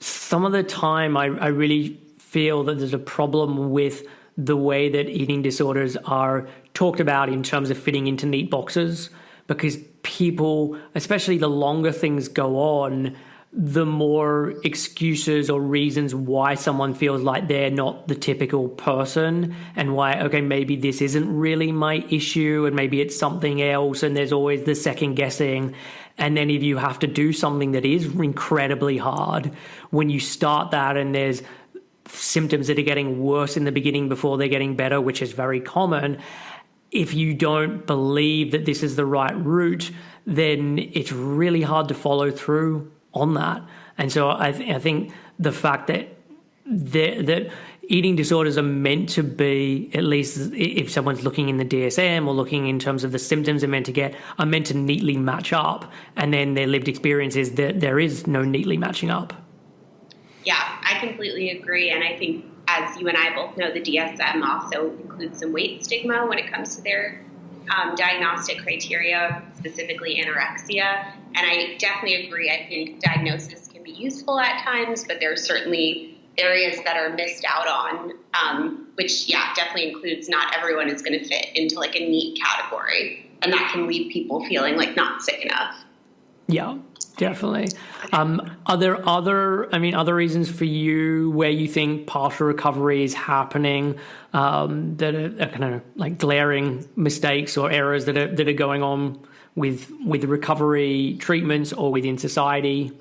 some of the time I really feel that there's a problem with the way that eating disorders are talked about in terms of fitting into neat boxes, because people, especially the longer things go on, the more excuses or reasons why someone feels like they're not the typical person and why, okay, maybe this isn't really my issue and maybe it's something else. And there's always the second guessing. And then if you have to do something that is incredibly hard, when you start that and there's symptoms that are getting worse in the beginning before they're getting better, which is very common. If you don't believe that this is the right route, then it's really hard to follow through on that. And so I think the fact that eating disorders are meant to be, at least if someone's looking in the DSM or looking in terms of the symptoms are meant to neatly match up, and then their lived experience is that there is no neatly matching up. Yeah, I completely agree. And I think, as you and I both know, the DSM also includes some weight stigma when it comes to their diagnostic criteria, specifically anorexia. And I definitely agree. I think diagnosis can be useful at times, but there are certainly areas that are missed out on, which, definitely includes not everyone is going to fit into like a neat category. And that can leave people feeling like not sick enough. Yeah, definitely. Are there other reasons for you where you think partial recovery is happening, that are kind of like glaring mistakes or errors that are going on with recovery treatments or within society?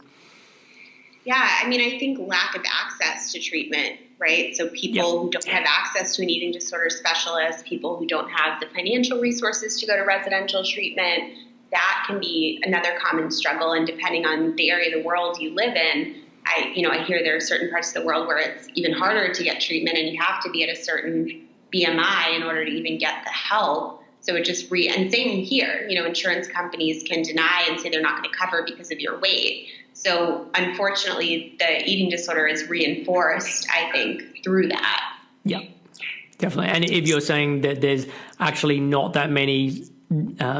Yeah, I think lack of access to treatment, right? So people who don't have access to an eating disorder specialist, people who don't have the financial resources to go to residential treatment, that can be another common struggle. And depending on the area of the world you live in, I hear there are certain parts of the world where it's even harder to get treatment, and you have to be at a certain BMI in order to even get the help. So it just and same here, insurance companies can deny and say they're not going to cover because of your weight. So unfortunately, the eating disorder is reinforced, I think, through that. Yeah, definitely. And if you're saying that there's actually not that many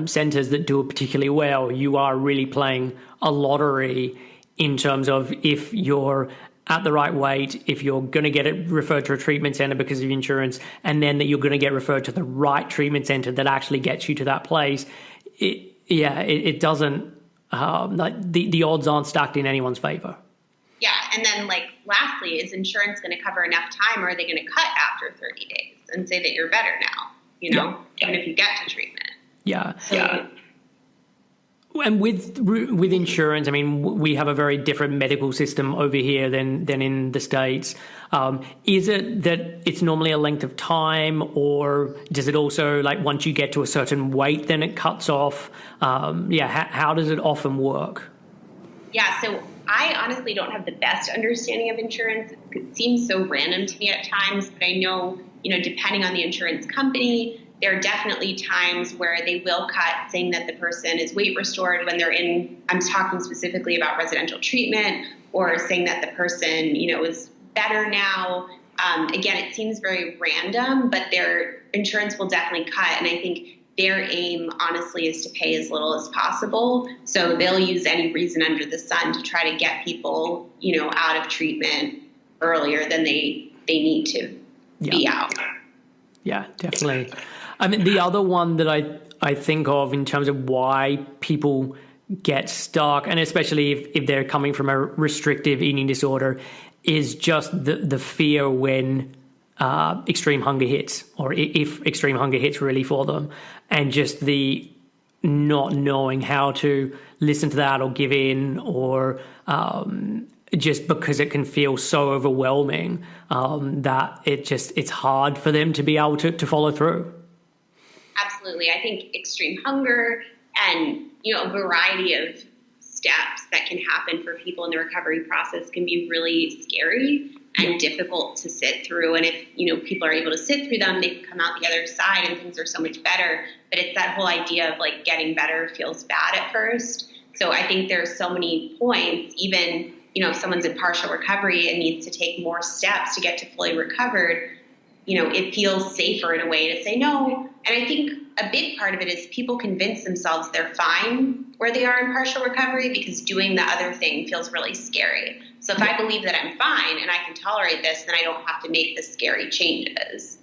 centers that do it particularly well, you are really playing a lottery in terms of if you're at the right weight, if you're going to get it referred to a treatment center because of insurance, and then that you're going to get referred to the right treatment center that actually gets you to that place. It doesn't, the odds aren't stacked in anyone's favor. Yeah. And then lastly, is insurance going to cover enough time, or are they going to cut after 30 days and say that you're better now, even if you get to treatment? Yeah. And with insurance, we have a very different medical system over here than in the States. Is it that it's normally a length of time, or does it also, once you get to a certain weight, then it cuts off? How does it often work? Yeah, so I honestly don't have the best understanding of insurance. It seems so random to me at times, but I know, depending on the insurance company, there are definitely times where they will cut, saying that the person is weight restored when they're I'm talking specifically about residential treatment, or saying that the person, is better now. Again, it seems very random, but their insurance will definitely cut. And I think their aim, honestly, is to pay as little as possible. So they'll use any reason under the sun to try to get people, out of treatment earlier than they need to be out. Yeah, definitely. The other one that I think of in terms of why people get stuck, and especially if they're coming from a restrictive eating disorder, is just the fear when extreme hunger hits, or if extreme hunger hits really for them, and just the not knowing how to listen to that or give in, or just because it can feel so overwhelming that it's hard for them to be able to follow through. Absolutely. I think extreme hunger and, a variety of steps that can happen for people in the recovery process can be really scary and difficult to sit through. And if, people are able to sit through them, they can come out the other side and things are so much better. But it's that whole idea of getting better feels bad at first. So I think there's so many points, even, if someone's in partial recovery and needs to take more steps to get to fully recovered, it feels safer in a way to say no. And I think a big part of it is people convince themselves they're fine where they are in partial recovery, because doing the other thing feels really scary. So if I believe that I'm fine and I can tolerate this, then I don't have to make the scary changes.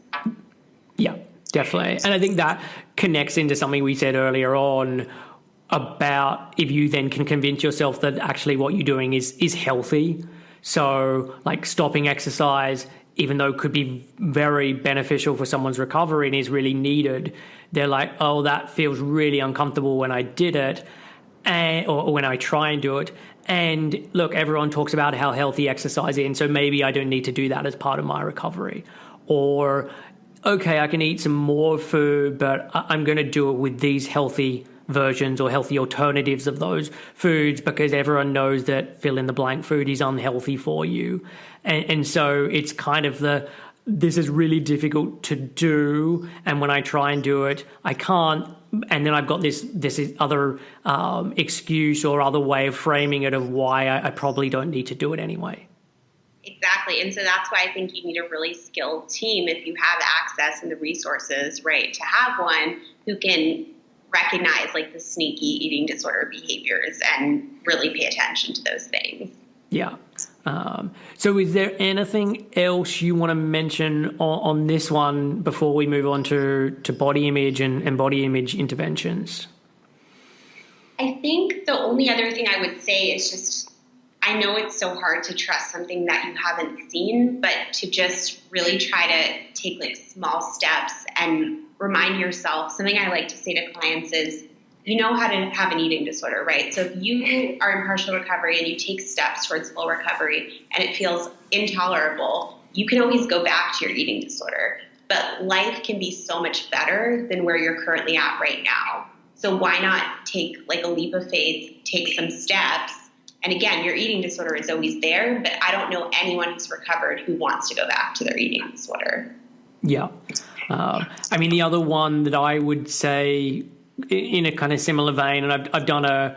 Yeah, definitely. And I think that connects into something we said earlier on about if you then can convince yourself that actually what you're doing is healthy. So stopping exercise, even though it could be very beneficial for someone's recovery and is really needed, they're oh, that feels really uncomfortable when I did it, or when I try and do it. And look, everyone talks about how healthy exercise is, and so maybe I don't need to do that as part of my recovery. Or, okay, I can eat some more food, but I'm going to do it with these healthy versions or healthy alternatives of those foods because everyone knows that fill in the blank food is unhealthy for you. And so it's kind of this is really difficult to do. And when I try and do it, I can't. And then I've got this other excuse or other way of framing it of why I probably don't need to do it anyway. Exactly. And so that's why I think you need a really skilled team if you have access and the resources, right, to have one who can recognize like the sneaky eating disorder behaviors and really pay attention to those things. Yeah. So is there anything else you want to mention on this one before we move on to body image and body image interventions? I think the only other thing I would say is just, I know it's so hard to trust something that you haven't seen, but to just really try to take like small steps and remind yourself. Something I like to say to clients is, you know how to have an eating disorder, right? So if you are in partial recovery and you take steps towards full recovery and it feels intolerable, you can always go back to your eating disorder. But life can be so much better than where you're currently at right now. So why not take like a leap of faith, take some steps? And again, your eating disorder is always there, but I don't know anyone who's recovered who wants to go back to their eating disorder. Yeah. I mean, the other one that I would say in a kind of similar vein, and I've done a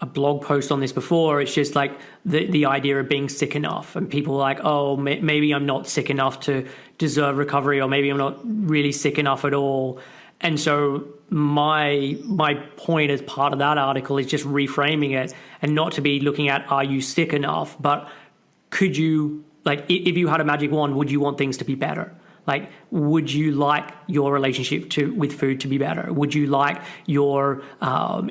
blog post on this before, it's just like the idea of being sick enough. And people are like, oh, maybe I'm not sick enough to deserve recovery, or maybe I'm not really sick enough at all. And so my point as part of that article is just reframing it and not to be looking at, are you sick enough? But could you, like, if you had a magic wand, would you want things to be better? Like, would you like your relationship with food to be better? Would you like your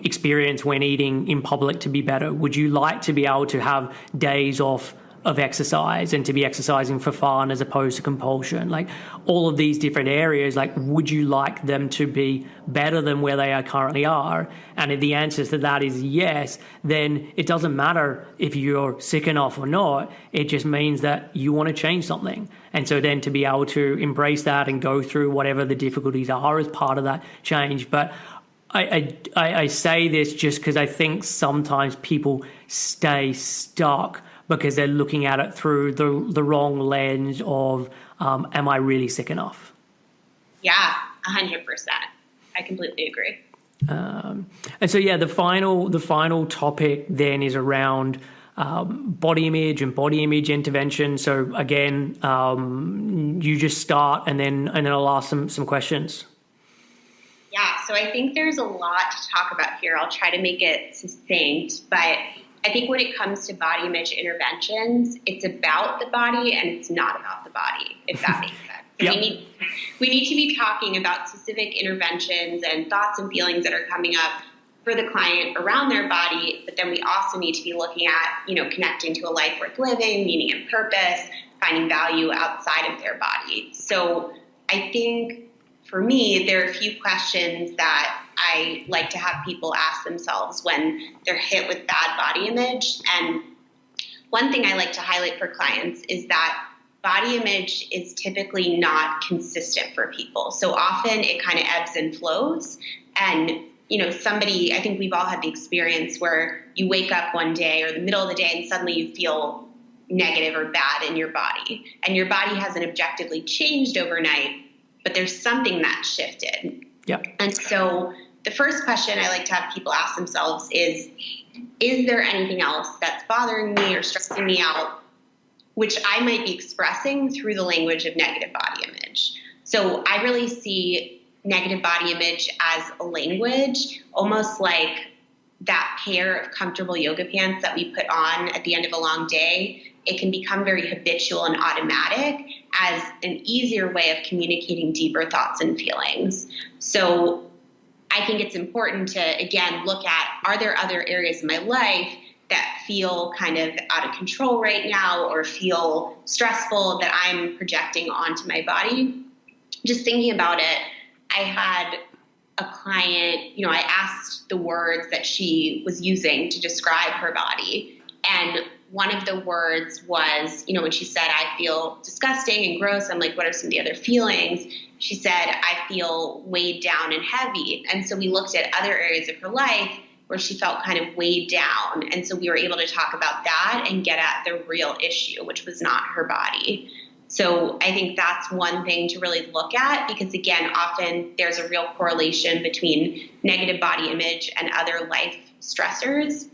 experience when eating in public to be better? Would you like to be able to have days off of exercise and to be exercising for fun as opposed to compulsion? Like, all of these different areas, like, would you like them to be better than where they currently are? And if the answer to that is yes, then it doesn't matter if you're sick enough or not. It just means that you want to change something. And so then to be able to embrace that and go through whatever the difficulties are as part of that change. But I say this just because I think sometimes people stay stuck because they're looking at it through the wrong lens of, am I really sick enough? Yeah, 100%. I completely agree. And so, yeah, the final topic then is around body image and body image intervention. So again, you just start and then I'll ask some questions. Yeah, so I think there's a lot to talk about here. I'll try to make it succinct, but I think when it comes to body image interventions, it's about the body and it's not about the body, if that makes sense. So yep. We need to be talking about specific interventions and thoughts and feelings that are coming up for the client around their body, but then we also need to be looking at, connecting to a life worth living, meaning and purpose, finding value outside of their body. So I think for me, there are a few questions that I like to have people ask themselves when they're hit with bad body image. And one thing I like to highlight for clients is that body image is typically not consistent for people. So often it kind of ebbs and flows. And, I think we've all had the experience where you wake up one day or the middle of the day and suddenly you feel negative or bad in your body. And your body hasn't objectively changed overnight, but there's something that shifted. Yeah. And so the first question I like to have people ask themselves is there anything else that's bothering me or stressing me out, which I might be expressing through the language of negative body image? So I really see negative body image as a language, almost like that pair of comfortable yoga pants that we put on at the end of a long day. It can become very habitual and automatic as an easier way of communicating deeper thoughts and feelings. So I think it's important to, again, look at, are there other areas in my life that feel kind of out of control right now or feel stressful that I'm projecting onto my body? Just thinking about it, I had a client, I asked the words that she was using to describe her body. And one of the words was, when she said, I feel disgusting and gross, I'm like, what are some of the other feelings? She said, I feel weighed down and heavy. And so we looked at other areas of her life where she felt kind of weighed down. And so we were able to talk about that and get at the real issue, which was not her body. So I think that's one thing to really look at, because again, often there's a real correlation between negative body image and other life stressors.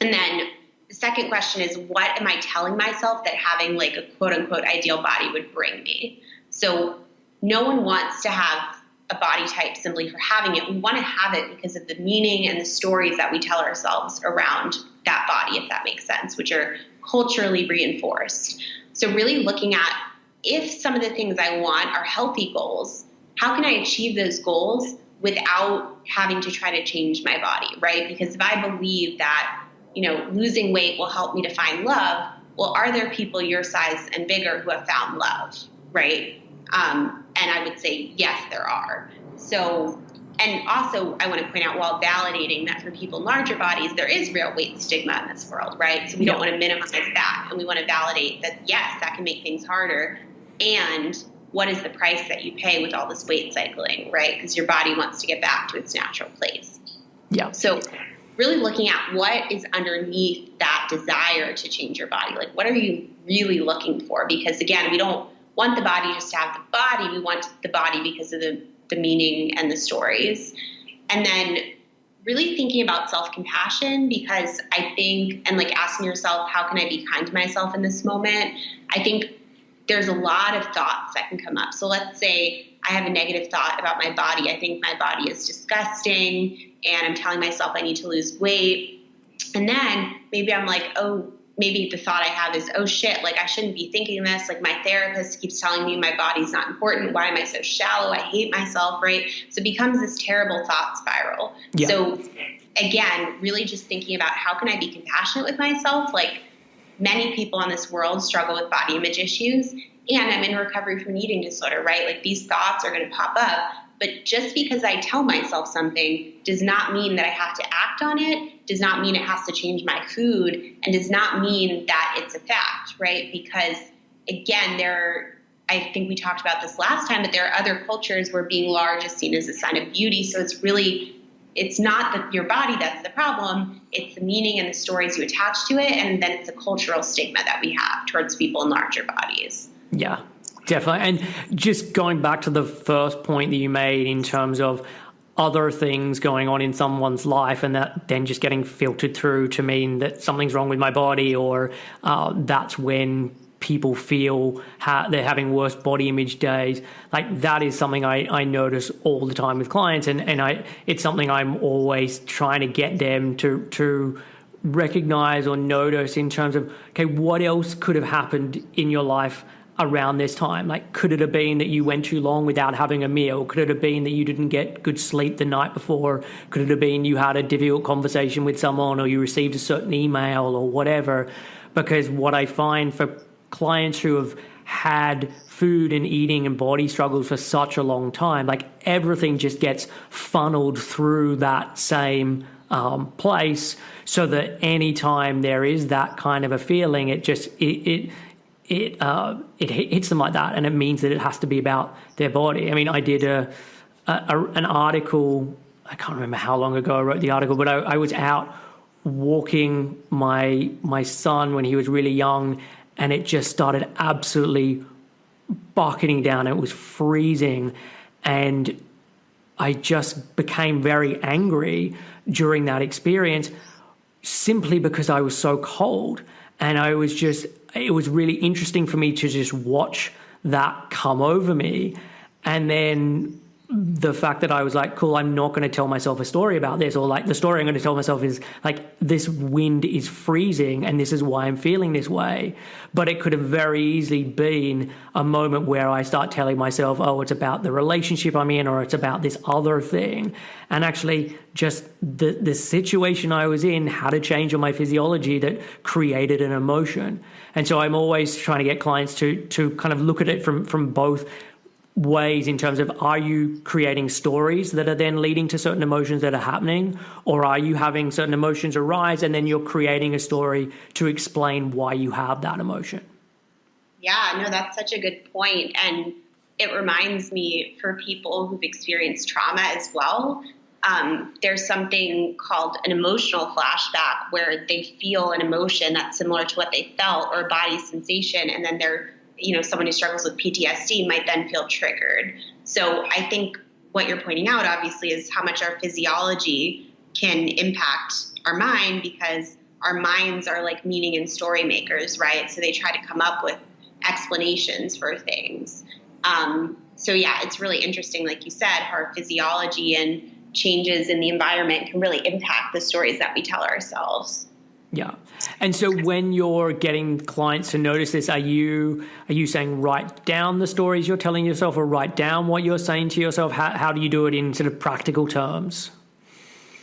And then the second question is, what am I telling myself that having like a quote unquote ideal body would bring me? So no one wants to have a body type simply for having it. We want to have it because of the meaning and the stories that we tell ourselves around that body, if that makes sense, which are culturally reinforced. So really looking at, if some of the things I want are healthy goals, how can I achieve those goals without having to try to change my body, right? Because if I believe that, losing weight will help me to find love, well, are there people your size and bigger who have found love, right? And I would say, yes, there are. So, and also I want to point out, while validating that for people in larger bodies, there is real weight stigma in this world, right? So we don't want to minimize that. And we want to validate that, yes, that can make things harder. And what is the price that you pay with all this weight cycling, right? Because your body wants to get back to its natural place. Yeah. So really looking at what is underneath that desire to change your body. Like, what are you really looking for? Because again, we don't want the body just to have the body. We want the body because of the meaning and the stories. And then really thinking about self-compassion, because I think, and like asking yourself, how can I be kind to myself in this moment? I think there's a lot of thoughts that can come up. So let's say I have a negative thought about my body. I think my body is disgusting and I'm telling myself I need to lose weight. And then maybe I'm like, maybe the thought I have is, oh shit, like I shouldn't be thinking this. Like my therapist keeps telling me my body's not important. Why am I so shallow? I hate myself, right? So it becomes this terrible thought spiral. Yeah. So again, really just thinking about how can I be compassionate with myself? Like many people in this world struggle with body image issues, and I'm in recovery from an eating disorder, right? Like these thoughts are going to pop up. But just because I tell myself something does not mean that I have to act on it, does not mean it has to change my food, and does not mean that it's a fact, right? Because again, I think we talked about this last time, but there are other cultures where being large is seen as a sign of beauty. So it's not your body that's the problem, it's the meaning and the stories you attach to it, and then it's a cultural stigma that we have towards people in larger bodies. Yeah. Definitely. And just going back to the first point that you made in terms of other things going on in someone's life and that then just getting filtered through to mean that something's wrong with my body, or that's when people feel they're having worse body image days. Like that is something I notice all the time with clients. And it's something I'm always trying to get them to recognize or notice in terms of, okay, what else could have happened in your life around this time? Like, could it have been that you went too long without having a meal? Could it have been that you didn't get good sleep the night before? Could it have been you had a difficult conversation with someone, or you received a certain email or whatever? Because what I find for clients who have had food and eating and body struggles for such a long time, like everything just gets funneled through that same place, so that anytime there is that kind of a feeling, it hits them like that, and it means that it has to be about their body. I mean, I did an article, I can't remember how long ago I wrote the article, but I was out walking my son when he was really young, and it just started absolutely bucketing down. It was freezing, and I just became very angry during that experience simply because I was so cold. And it was really interesting for me to just watch that come over me. And then the fact that I was like, cool, I'm not going to tell myself a story about this, or like the story I'm going to tell myself is like, this wind is freezing and this is why I'm feeling this way. But it could have very easily been a moment where I start telling myself, oh, it's about the relationship I'm in, or it's about this other thing. And actually just the situation I was in had a change on my physiology that created an emotion. And so I'm always trying to get clients to kind of look at it from both ways in terms of, are you creating stories that are then leading to certain emotions that are happening, or are you having certain emotions arise and then you're creating a story to explain why you have that emotion? Yeah, no, that's such a good point. And it reminds me, for people who've experienced trauma as well, there's something called an emotional flashback where they feel an emotion that's similar to what they felt, or a body sensation, and then someone who struggles with PTSD might then feel triggered. So I think what you're pointing out, obviously, is how much our physiology can impact our mind, because our minds are like meaning and story makers, right? So they try to come up with explanations for things. So yeah, it's really interesting, like you said, how our physiology and changes in the environment can really impact the stories that we tell ourselves. Yeah. And so when you're getting clients to notice this, are you saying write down the stories you're telling yourself, or write down what you're saying to yourself? How do you do it in sort of practical terms?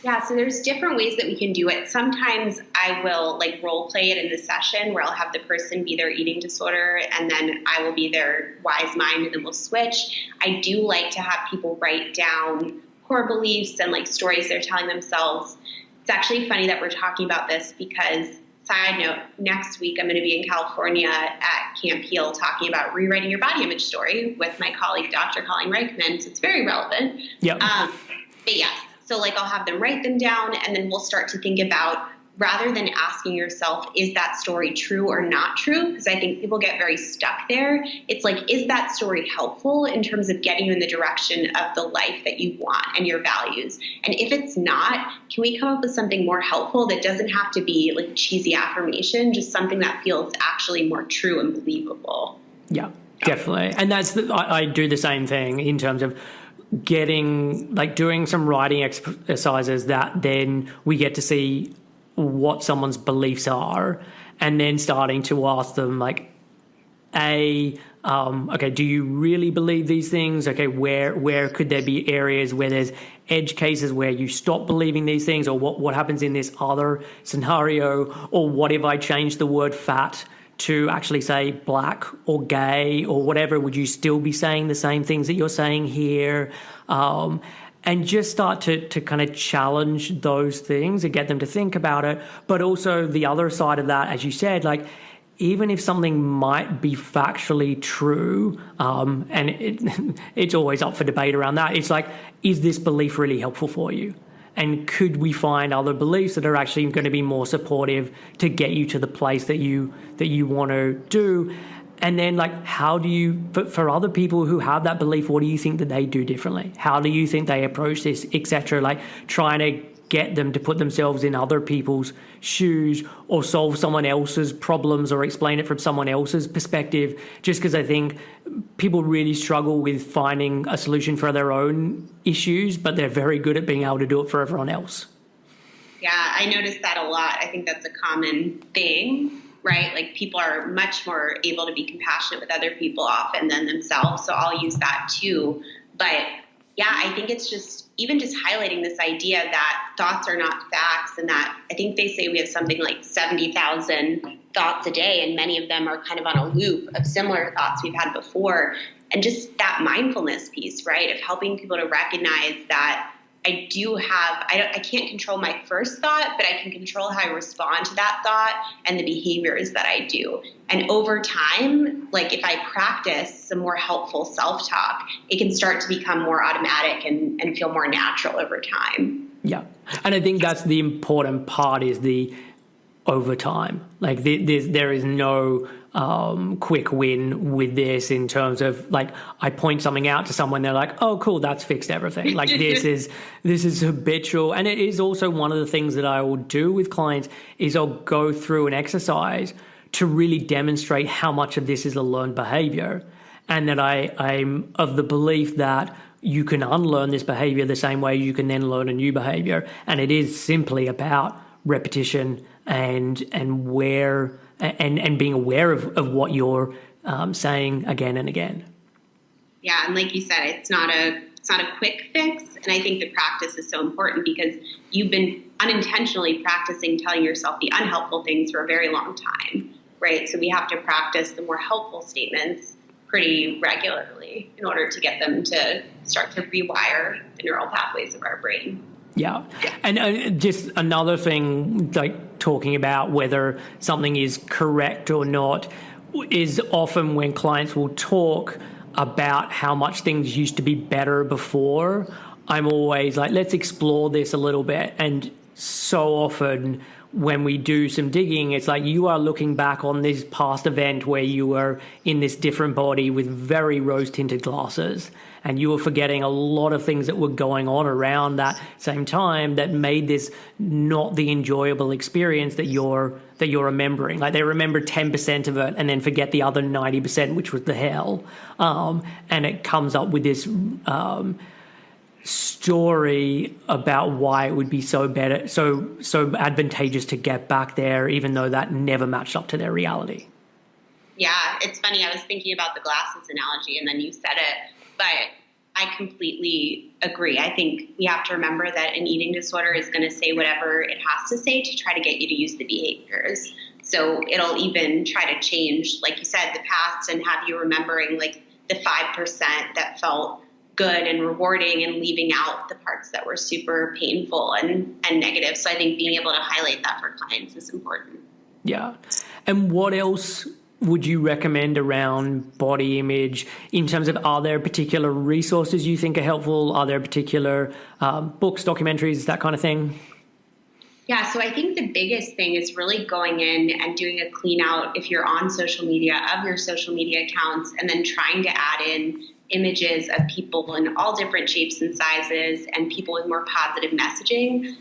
Yeah, so there's different ways that we can do it. Sometimes I will role play it in the session where I'll have the person be their eating disorder, and then I will be their wise mind, and then we'll switch. I do like to have people write down core beliefs and stories they're telling themselves. It's actually funny that we're talking about this, because, side note, next week I'm going to be in California at Camp Heal talking about rewriting your body image story with my colleague, Dr. Colleen Reichman. So it's very relevant. Yep. But yes, so I'll have them write them down, and then we'll start to think about, rather than asking yourself, is that story true or not true? Because I think people get very stuck there. It's is that story helpful in terms of getting you in the direction of the life that you want and your values? And if it's not, can we come up with something more helpful that doesn't have to be cheesy affirmation, just something that feels actually more true and believable? Yeah, definitely. And I do the same thing in terms of doing some writing exercises that then we get to see what someone's beliefs are, and then starting to ask them okay, do you really believe these things? Okay, where could there be areas where there's edge cases where you stop believing these things, or what happens in this other scenario, or what if I change the word fat to actually say black or gay or whatever? Would you still be saying the same things that you're saying here? And just start to kind of challenge those things and get them to think about it. But also the other side of that, as you said, even if something might be factually true, and it's always up for debate around that, it's is this belief really helpful for you? And could we find other beliefs that are actually going to be more supportive to get you to the place that you want to do? And then how do you, for other people who have that belief, what do you think that they do differently? How do you think they approach this, etc.? Trying to get them to put themselves in other people's shoes, or solve someone else's problems, or explain it from someone else's perspective, just because I think people really struggle with finding a solution for their own issues, but they're very good at being able to do it for everyone else. Yeah, I notice that a lot. I think that's a common thing, right? People are much more able to be compassionate with other people often than themselves. So I'll use that too. But yeah, I think it's just highlighting this idea that thoughts are not facts, and that I think they say we have something 70,000 thoughts a day, and many of them are kind of on a loop of similar thoughts we've had before. And just that mindfulness piece, right, of helping people to recognize that I can't control my first thought, but I can control how I respond to that thought and the behaviors that I do. And over time, if I practice some more helpful self-talk, it can start to become more automatic and feel more natural over time. Yeah. And I think that's the important part, is the over time. There is no quick win with this, in terms of I point something out to someone, they're like, oh cool, that's fixed everything. This is habitual. And it is also one of the things that I will do with clients, is I'll go through an exercise to really demonstrate how much of this is a learned behavior, and that I'm of the belief that you can unlearn this behavior the same way you can then learn a new behavior. And it is simply about repetition and being aware of what you're saying again and again. Yeah, and like you said, it's not a quick fix, and I think the practice is so important, because you've been unintentionally practicing telling yourself the unhelpful things for a very long time, right? So we have to practice the more helpful statements pretty regularly in order to get them to start to rewire the neural pathways of our brain. Yeah. And just another thing, like talking about whether something is correct or not, is often when clients will talk about how much things used to be better before, I'm always like, let's explore this a little bit. And so often when we do some digging, it's like you are looking back on this past event where you were in this different body with very rose-tinted glasses, and you were forgetting a lot of things that were going on around that same time that made this not the enjoyable experience that you're remembering. Like they remember 10% of it and then forget the other 90%, which was the hell. And it comes up with this story about why it would be so advantageous to get back there, even though that never matched up to their reality. Yeah, it's funny. I was thinking about the glasses analogy, and then you said it, but I completely agree. I think we have to remember that an eating disorder is going to say whatever it has to say to try to get you to use the behaviors. So it'll even try to change, like you said, the past and have you remembering like the 5% that felt good and rewarding and leaving out the parts that were super painful and negative. So I think being able to highlight that for clients is important. Yeah. And what else would you recommend around body image in terms of, are there particular resources you think are helpful? Are there particular books, documentaries, that kind of thing? Yeah, so I think the biggest thing is really going in and doing a clean out if you're on social media of your social media accounts, and then trying to add in images of people in all different shapes and sizes and people with more positive messaging,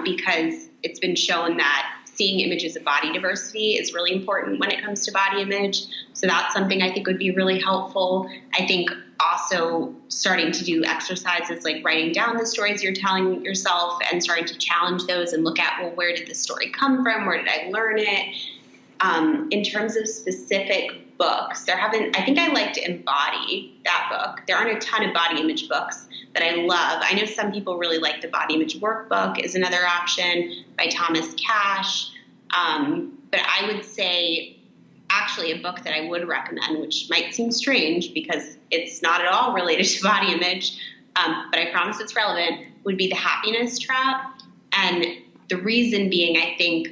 because it's been shown that seeing images of body diversity is really important when it comes to body image. So that's something I think would be really helpful. I think also starting to do exercises like writing down the stories you're telling yourself and starting to challenge those and look at, well, where did this story come from? Where did I learn it? In terms of specific books, I think I liked Embody, that book. There aren't a ton of body image books that I love. I know some people really like the Body Image Workbook is another option by Thomas Cash. But I would say actually a book that I would recommend, which might seem strange because it's not at all related to body image, but I promise it's relevant, would be The Happiness Trap. And the reason being, I think,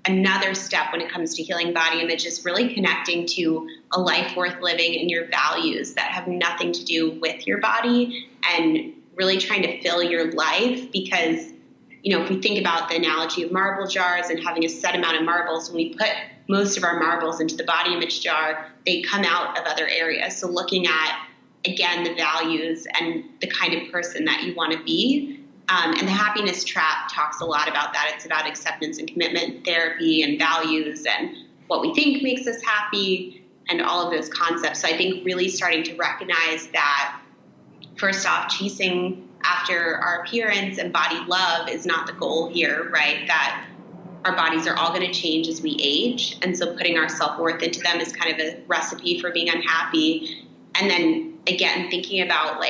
another step when it comes to healing body image is really connecting to a life worth living and your values that have nothing to do with your body, and really trying to fill your life. Because, if we think about the analogy of marble jars and having a set amount of marbles, when we put most of our marbles into the body image jar, they come out of other areas. So looking at, again, the values and the kind of person that you want to be. And the Happiness Trap talks a lot about that. It's about acceptance and commitment therapy and values and what we think makes us happy and all of those concepts. So I think really starting to recognize that, first off, chasing after our appearance and body love is not the goal here, right? That our bodies are all going to change as we age. And so putting our self-worth into them is kind of a recipe for being unhappy. And then, again, thinking about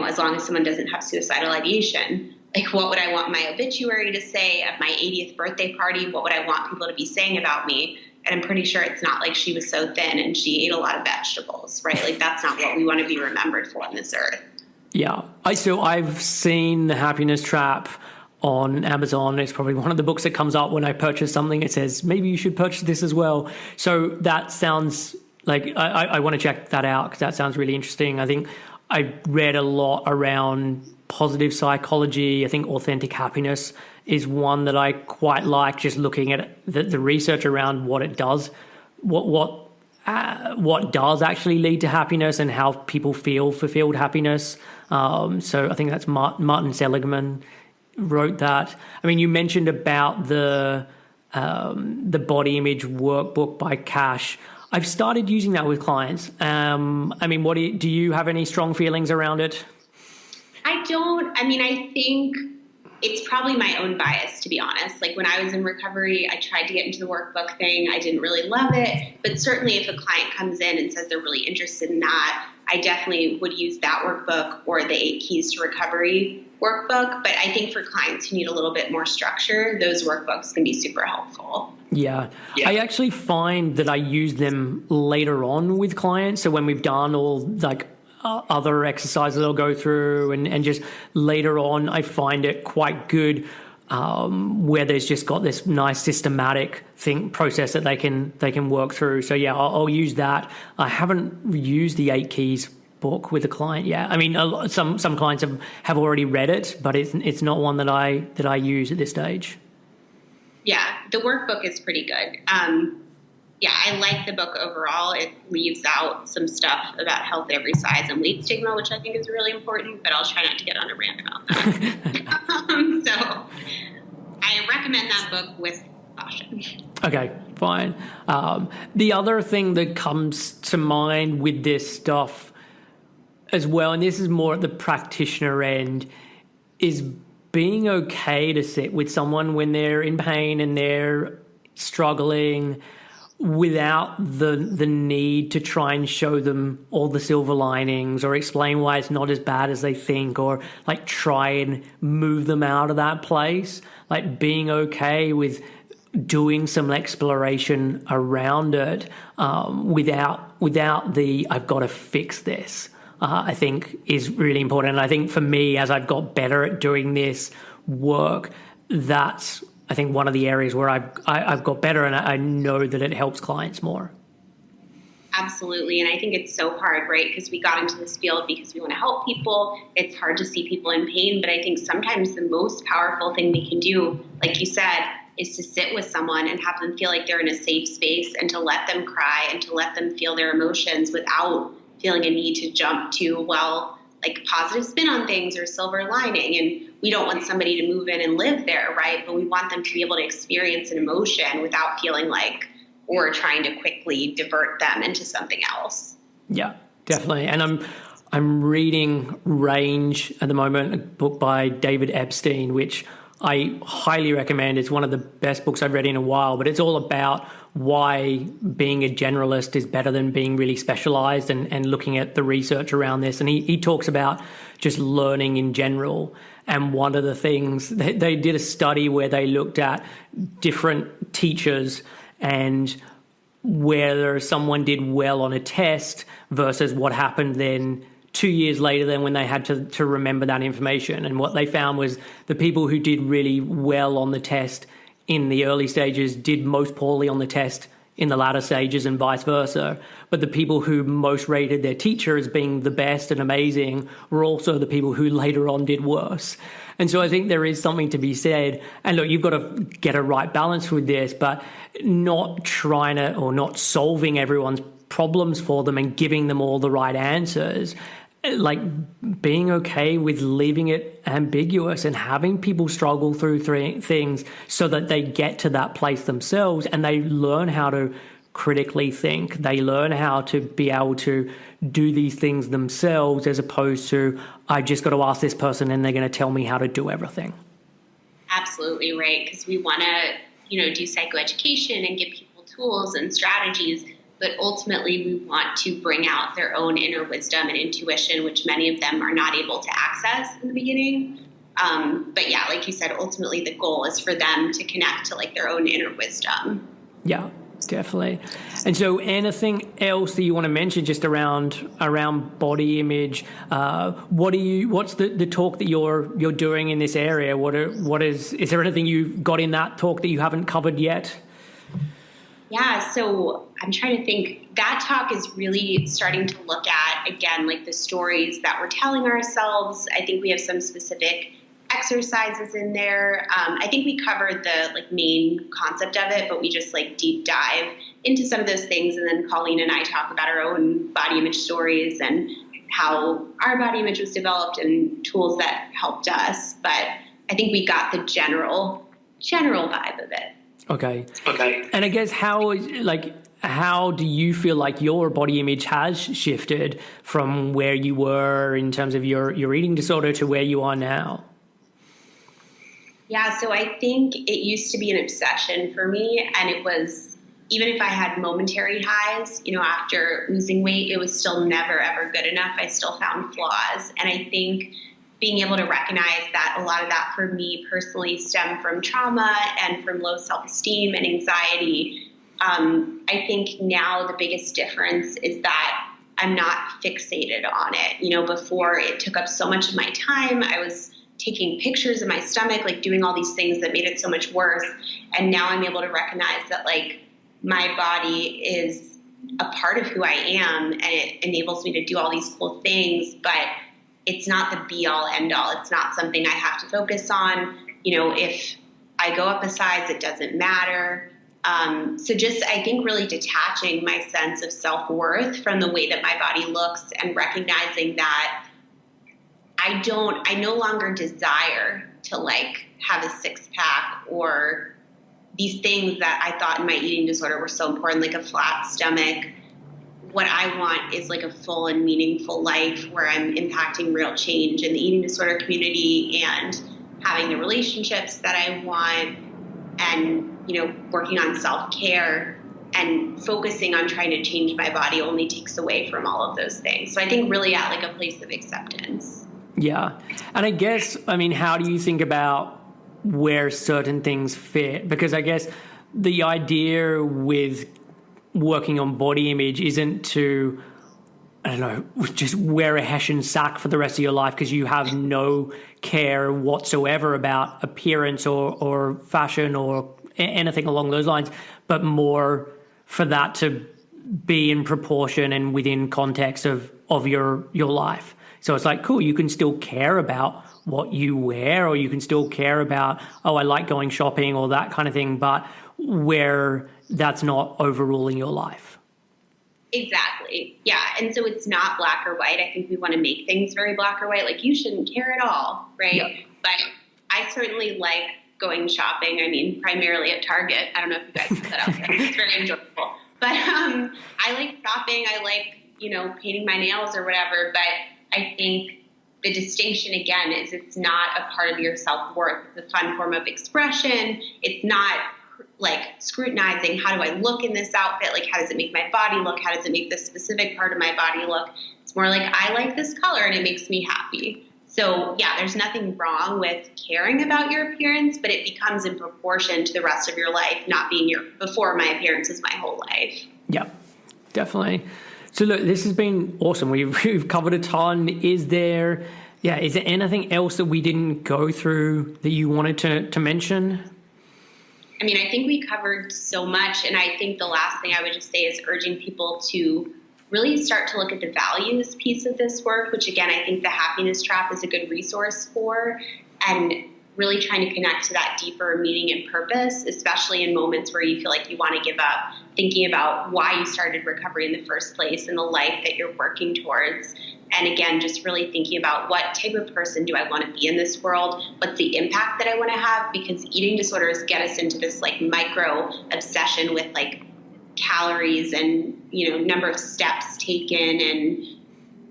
as long as someone doesn't have suicidal ideation, what would I want my obituary to say at my 80th birthday party? What would I want people to be saying about me? And I'm pretty sure it's not like she was so thin and she ate a lot of vegetables, right? That's not what we want to be remembered for on this earth. Yeah. I've seen The Happiness Trap on Amazon. It's probably one of the books that comes up when I purchase something. It says, maybe you should purchase this as well. So that sounds like I want to check that out because that sounds really interesting. I think I read a lot around positive psychology. I think authentic happiness is one that I quite like, just looking at the research around what it does, what does actually lead to happiness and how people feel fulfilled happiness. So I think that's Martin Seligman wrote that. I mean, you mentioned about the body image workbook by Cash. I've started using that with clients. Do you have any strong feelings around it? I don't. I think it's probably my own bias, to be honest. When I was in recovery, I tried to get into the workbook thing. I didn't really love it. But certainly if a client comes in and says they're really interested in that, I definitely would use that workbook or the 8 Keys to Recovery workbook, but I think for clients who need a little bit more structure, those workbooks can be super helpful. Yeah. I actually find that I use them later on with clients. So when we've done all like other exercises I'll go through and just later on, I find it quite good where there's just got this nice systematic process that they can work through. So yeah, I'll use that. I haven't used the 8 Keys book with a client yet. I mean, some clients have already read it, but it's not one that I use at this stage. Yeah, the workbook is pretty good. Yeah, I like the book overall. It leaves out some stuff about health at every size and weight stigma, which I think is really important, but I'll try not to get on a rant about that. So I recommend that book with caution. Okay, fine. The other thing that comes to mind with this stuff as well, and this is more at the practitioner end, is being okay to sit with someone when they're in pain and they're struggling without the need to try and show them all the silver linings or explain why it's not as bad as they think or like try and move them out of that place. Like being okay with doing some exploration around it without the I've got to fix this. I think is really important. And I think for me, as I've got better at doing this work, that's, I think, one of the areas where I've got better, and I know that it helps clients more. Absolutely. And I think it's so hard, right? Because we got into this field because we want to help people. It's hard to see people in pain. But I think sometimes the most powerful thing we can do, like you said, is to sit with someone and have them feel like they're in a safe space and to let them cry and to let them feel their emotions without feeling a need to jump to, well, like positive spin on things or silver lining. And we don't want somebody to move in and live there, right? But we want them to be able to experience an emotion without feeling like we're trying to quickly divert them into something else. Yeah, definitely. And I'm reading Range at the moment, a book by David Epstein, which I highly recommend. It's one of the best books I've read in a while, but it's all about why being a generalist is better than being really specialized and looking at the research around this. And he talks about just learning in general. And one of the things, they did a study where they looked at different teachers and whether someone did well on a test versus what happened then 2 years later than when they had to remember that information. And what they found was the people who did really well on the test in the early stages did most poorly on the test in the latter stages and vice versa. But the people who most rated their teacher as being the best and amazing were also the people who later on did worse. And so I think there is something to be said. And look, you've got to get a right balance with this, but not trying to or not solving everyone's problems for them and giving them all the right answers. Like being okay with leaving it ambiguous and having people struggle through things so that they get to that place themselves and they learn how to critically think. They learn how to be able to do these things themselves as opposed to, I've just got to ask this person and they're going to tell me how to do everything. Absolutely right. Because we want to, do psychoeducation and give people tools and strategies. But ultimately, we want to bring out their own inner wisdom and intuition, which many of them are not able to access in the beginning. But yeah, like you said, ultimately the goal is for them to connect to like their own inner wisdom. Yeah, definitely. And so anything else that you want to mention just around body image? What's the talk that you're doing in this area? Is there anything you've got in that talk that you haven't covered yet? Yeah, so I'm trying to think. That talk is really starting to look at, again, like the stories that we're telling ourselves. I think we have some specific exercises in there. I think we covered the main concept of it, but we just deep dive into some of those things. And then Colleen and I talk about our own body image stories and how our body image was developed and tools that helped us. But I think we got the general vibe of it. Okay. And I guess how do you feel like your body image has shifted from where you were in terms of your eating disorder to where you are now? Yeah, so I think it used to be an obsession for me, and it was, even if I had momentary highs, after losing weight, it was still never, ever good enough. I still found flaws. And I think being able to recognize that a lot of that for me personally stemmed from trauma and from low self-esteem and anxiety. I think now the biggest difference is that I'm not fixated on it. Before it took up so much of my time. I was taking pictures of my stomach, like doing all these things that made it so much worse. And now I'm able to recognize that like my body is a part of who I am and it enables me to do all these cool things, but it's not the be all end all. It's not something I have to focus on. If I go up a size, it doesn't matter. So just, I think really detaching my sense of self-worth from the way that my body looks and recognizing that I no longer desire to like have a six pack or these things that I thought in my eating disorder were so important, like a flat stomach. What I want is like a full and meaningful life where I'm impacting real change in the eating disorder community and having the relationships that I want and, working on self-care and focusing on trying to change my body only takes away from all of those things. So I think really at like a place of acceptance. Yeah. And I guess, how do you think about where certain things fit? Because I guess the idea with working on body image isn't to, just wear a Hessian sack for the rest of your life because you have no care whatsoever about appearance or fashion or anything along those lines, but more for that to be in proportion and within context of your life. So it's like, cool, you can still care about what you wear, or you can still care about, I like going shopping or that kind of thing, but where that's not overruling your life. Exactly. Yeah. And so it's not black or white. I think we want to make things very black or white. Like you shouldn't care at all. Right. Yep. But I certainly like going shopping. Primarily at Target. I don't know if you guys put that out there. It's very enjoyable. But I like shopping. I like, painting my nails or whatever. But I think the distinction, again, is it's not a part of your self-worth. It's a fun form of expression. It's not like scrutinizing, how do I look in this outfit? Like, how does it make my body look? How does it make this specific part of my body look? It's more like, I like this color and it makes me happy. So yeah, there's nothing wrong with caring about your appearance, but it becomes in proportion to the rest of your life, not being before my appearance is my whole life. Yeah, definitely. So look, this has been awesome. We've covered a ton. Is there anything else that we didn't go through that you wanted to mention? I think we covered so much. And I think the last thing I would just say is urging people to really start to look at the values piece of this work, which again, I think the Happiness Trap is a good resource for, and really trying to connect to that deeper meaning and purpose, especially in moments where you feel like you want to give up, thinking about why you started recovery in the first place and the life that you're working towards. And again, just really thinking about what type of person do I want to be in this world? What's the impact that I want to have? Because eating disorders get us into this like micro obsession with like calories and, number of steps taken and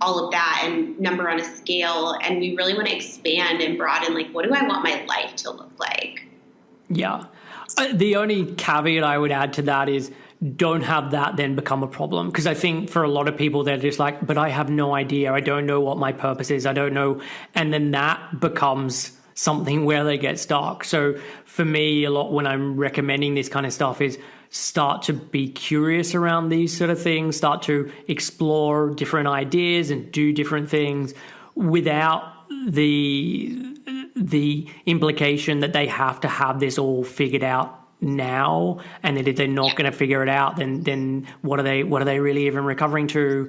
all of that and number on a scale. And we really want to expand and broaden, like, what do I want my life to look like? Yeah. The only caveat I would add to that is don't have that then become a problem. Because I think for a lot of people, they're just like, but I have no idea. I don't know what my purpose is. I don't know. And then that becomes something where they get stuck. So for me, a lot when I'm recommending this kind of stuff is start to be curious around these sort of things, start to explore different ideas and do different things without the implication that they have to have this all figured out now, and that if they're not going to figure it out, then what are they really even recovering to?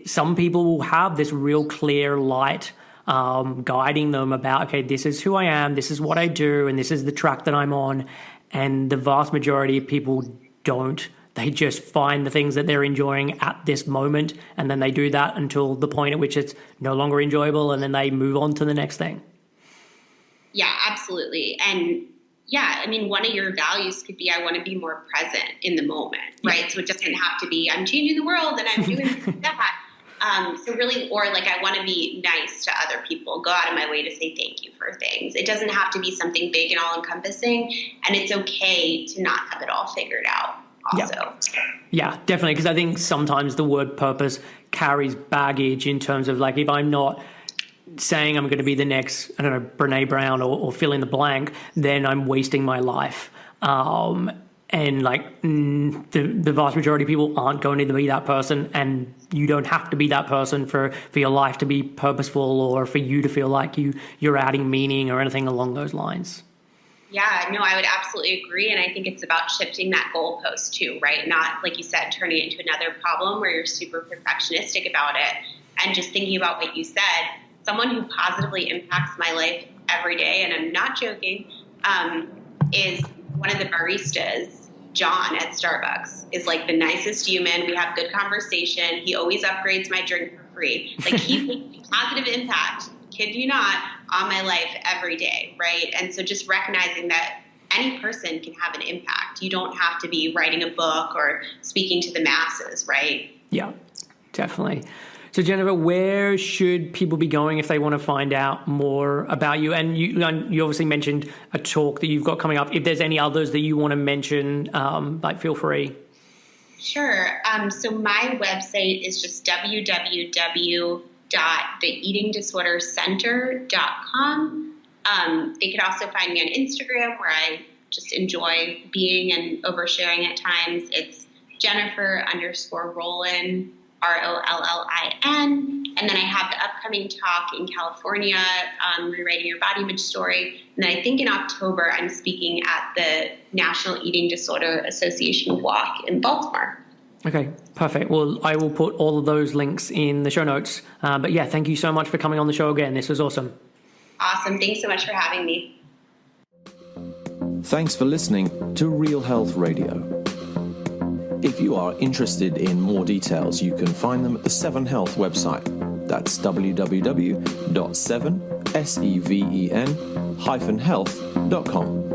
Some people will have this real clear light guiding them about, okay, this is who I am, this is what I do, and this is the track that I'm on. And the vast majority of people don't. They just find the things that they're enjoying at this moment, and then they do that until the point at which it's no longer enjoyable, and then they move on to the next thing. Yeah, absolutely. And yeah, one of your values could be, I want to be more present in the moment, right? Yeah. So it doesn't have to be, I'm changing the world and I'm doing that. So really, or like, I want to be nice to other people, go out of my way to say thank you for things. It doesn't have to be something big and all encompassing, and it's okay to not have it all figured out also. Yeah, definitely. Because I think sometimes the word purpose carries baggage in terms of like, if I'm not saying I'm going to be the next, I don't know, Brene Brown or fill in the blank, then I'm wasting my life. And like the vast majority of people aren't going to be that person, and you don't have to be that person for your life to be purposeful or for you to feel like you're adding meaning or anything along those lines. Yeah, no, I would absolutely agree. And I think it's about shifting that goalpost too, right? Not, like you said, turning it into another problem where you're super perfectionistic about it, and just thinking about what you said. Someone who positively impacts my life every day, and I'm not joking, is one of the baristas, John at Starbucks, is like the nicest human. We have good conversation. He always upgrades my drink for free. Like, he makes a positive impact, kid you not, on my life every day, right? And so just recognizing that any person can have an impact. You don't have to be writing a book or speaking to the masses, right? Yeah, definitely. So Jennifer, where should people be going if they want to find out more about you? And you obviously mentioned a talk that you've got coming up. If there's any others that you want to mention, like, feel free. Sure. So my website is just www.theeatingdisordercenter.com. They could also find me on Instagram, where I just enjoy being and oversharing at times. It's Jennifer_Rollin, Rollin. And then I have the upcoming talk in California, Rewriting Your Body Image Story. And then I think in October, I'm speaking at the National Eating Disorder Association Walk in Baltimore. Okay, perfect. Well, I will put all of those links in the show notes. But yeah, thank you so much for coming on the show again. This was awesome. Awesome. Thanks so much for having me. Thanks for listening to Real Health Radio. If you are interested in more details, you can find them at the 7 Health website. That's www.7health.com.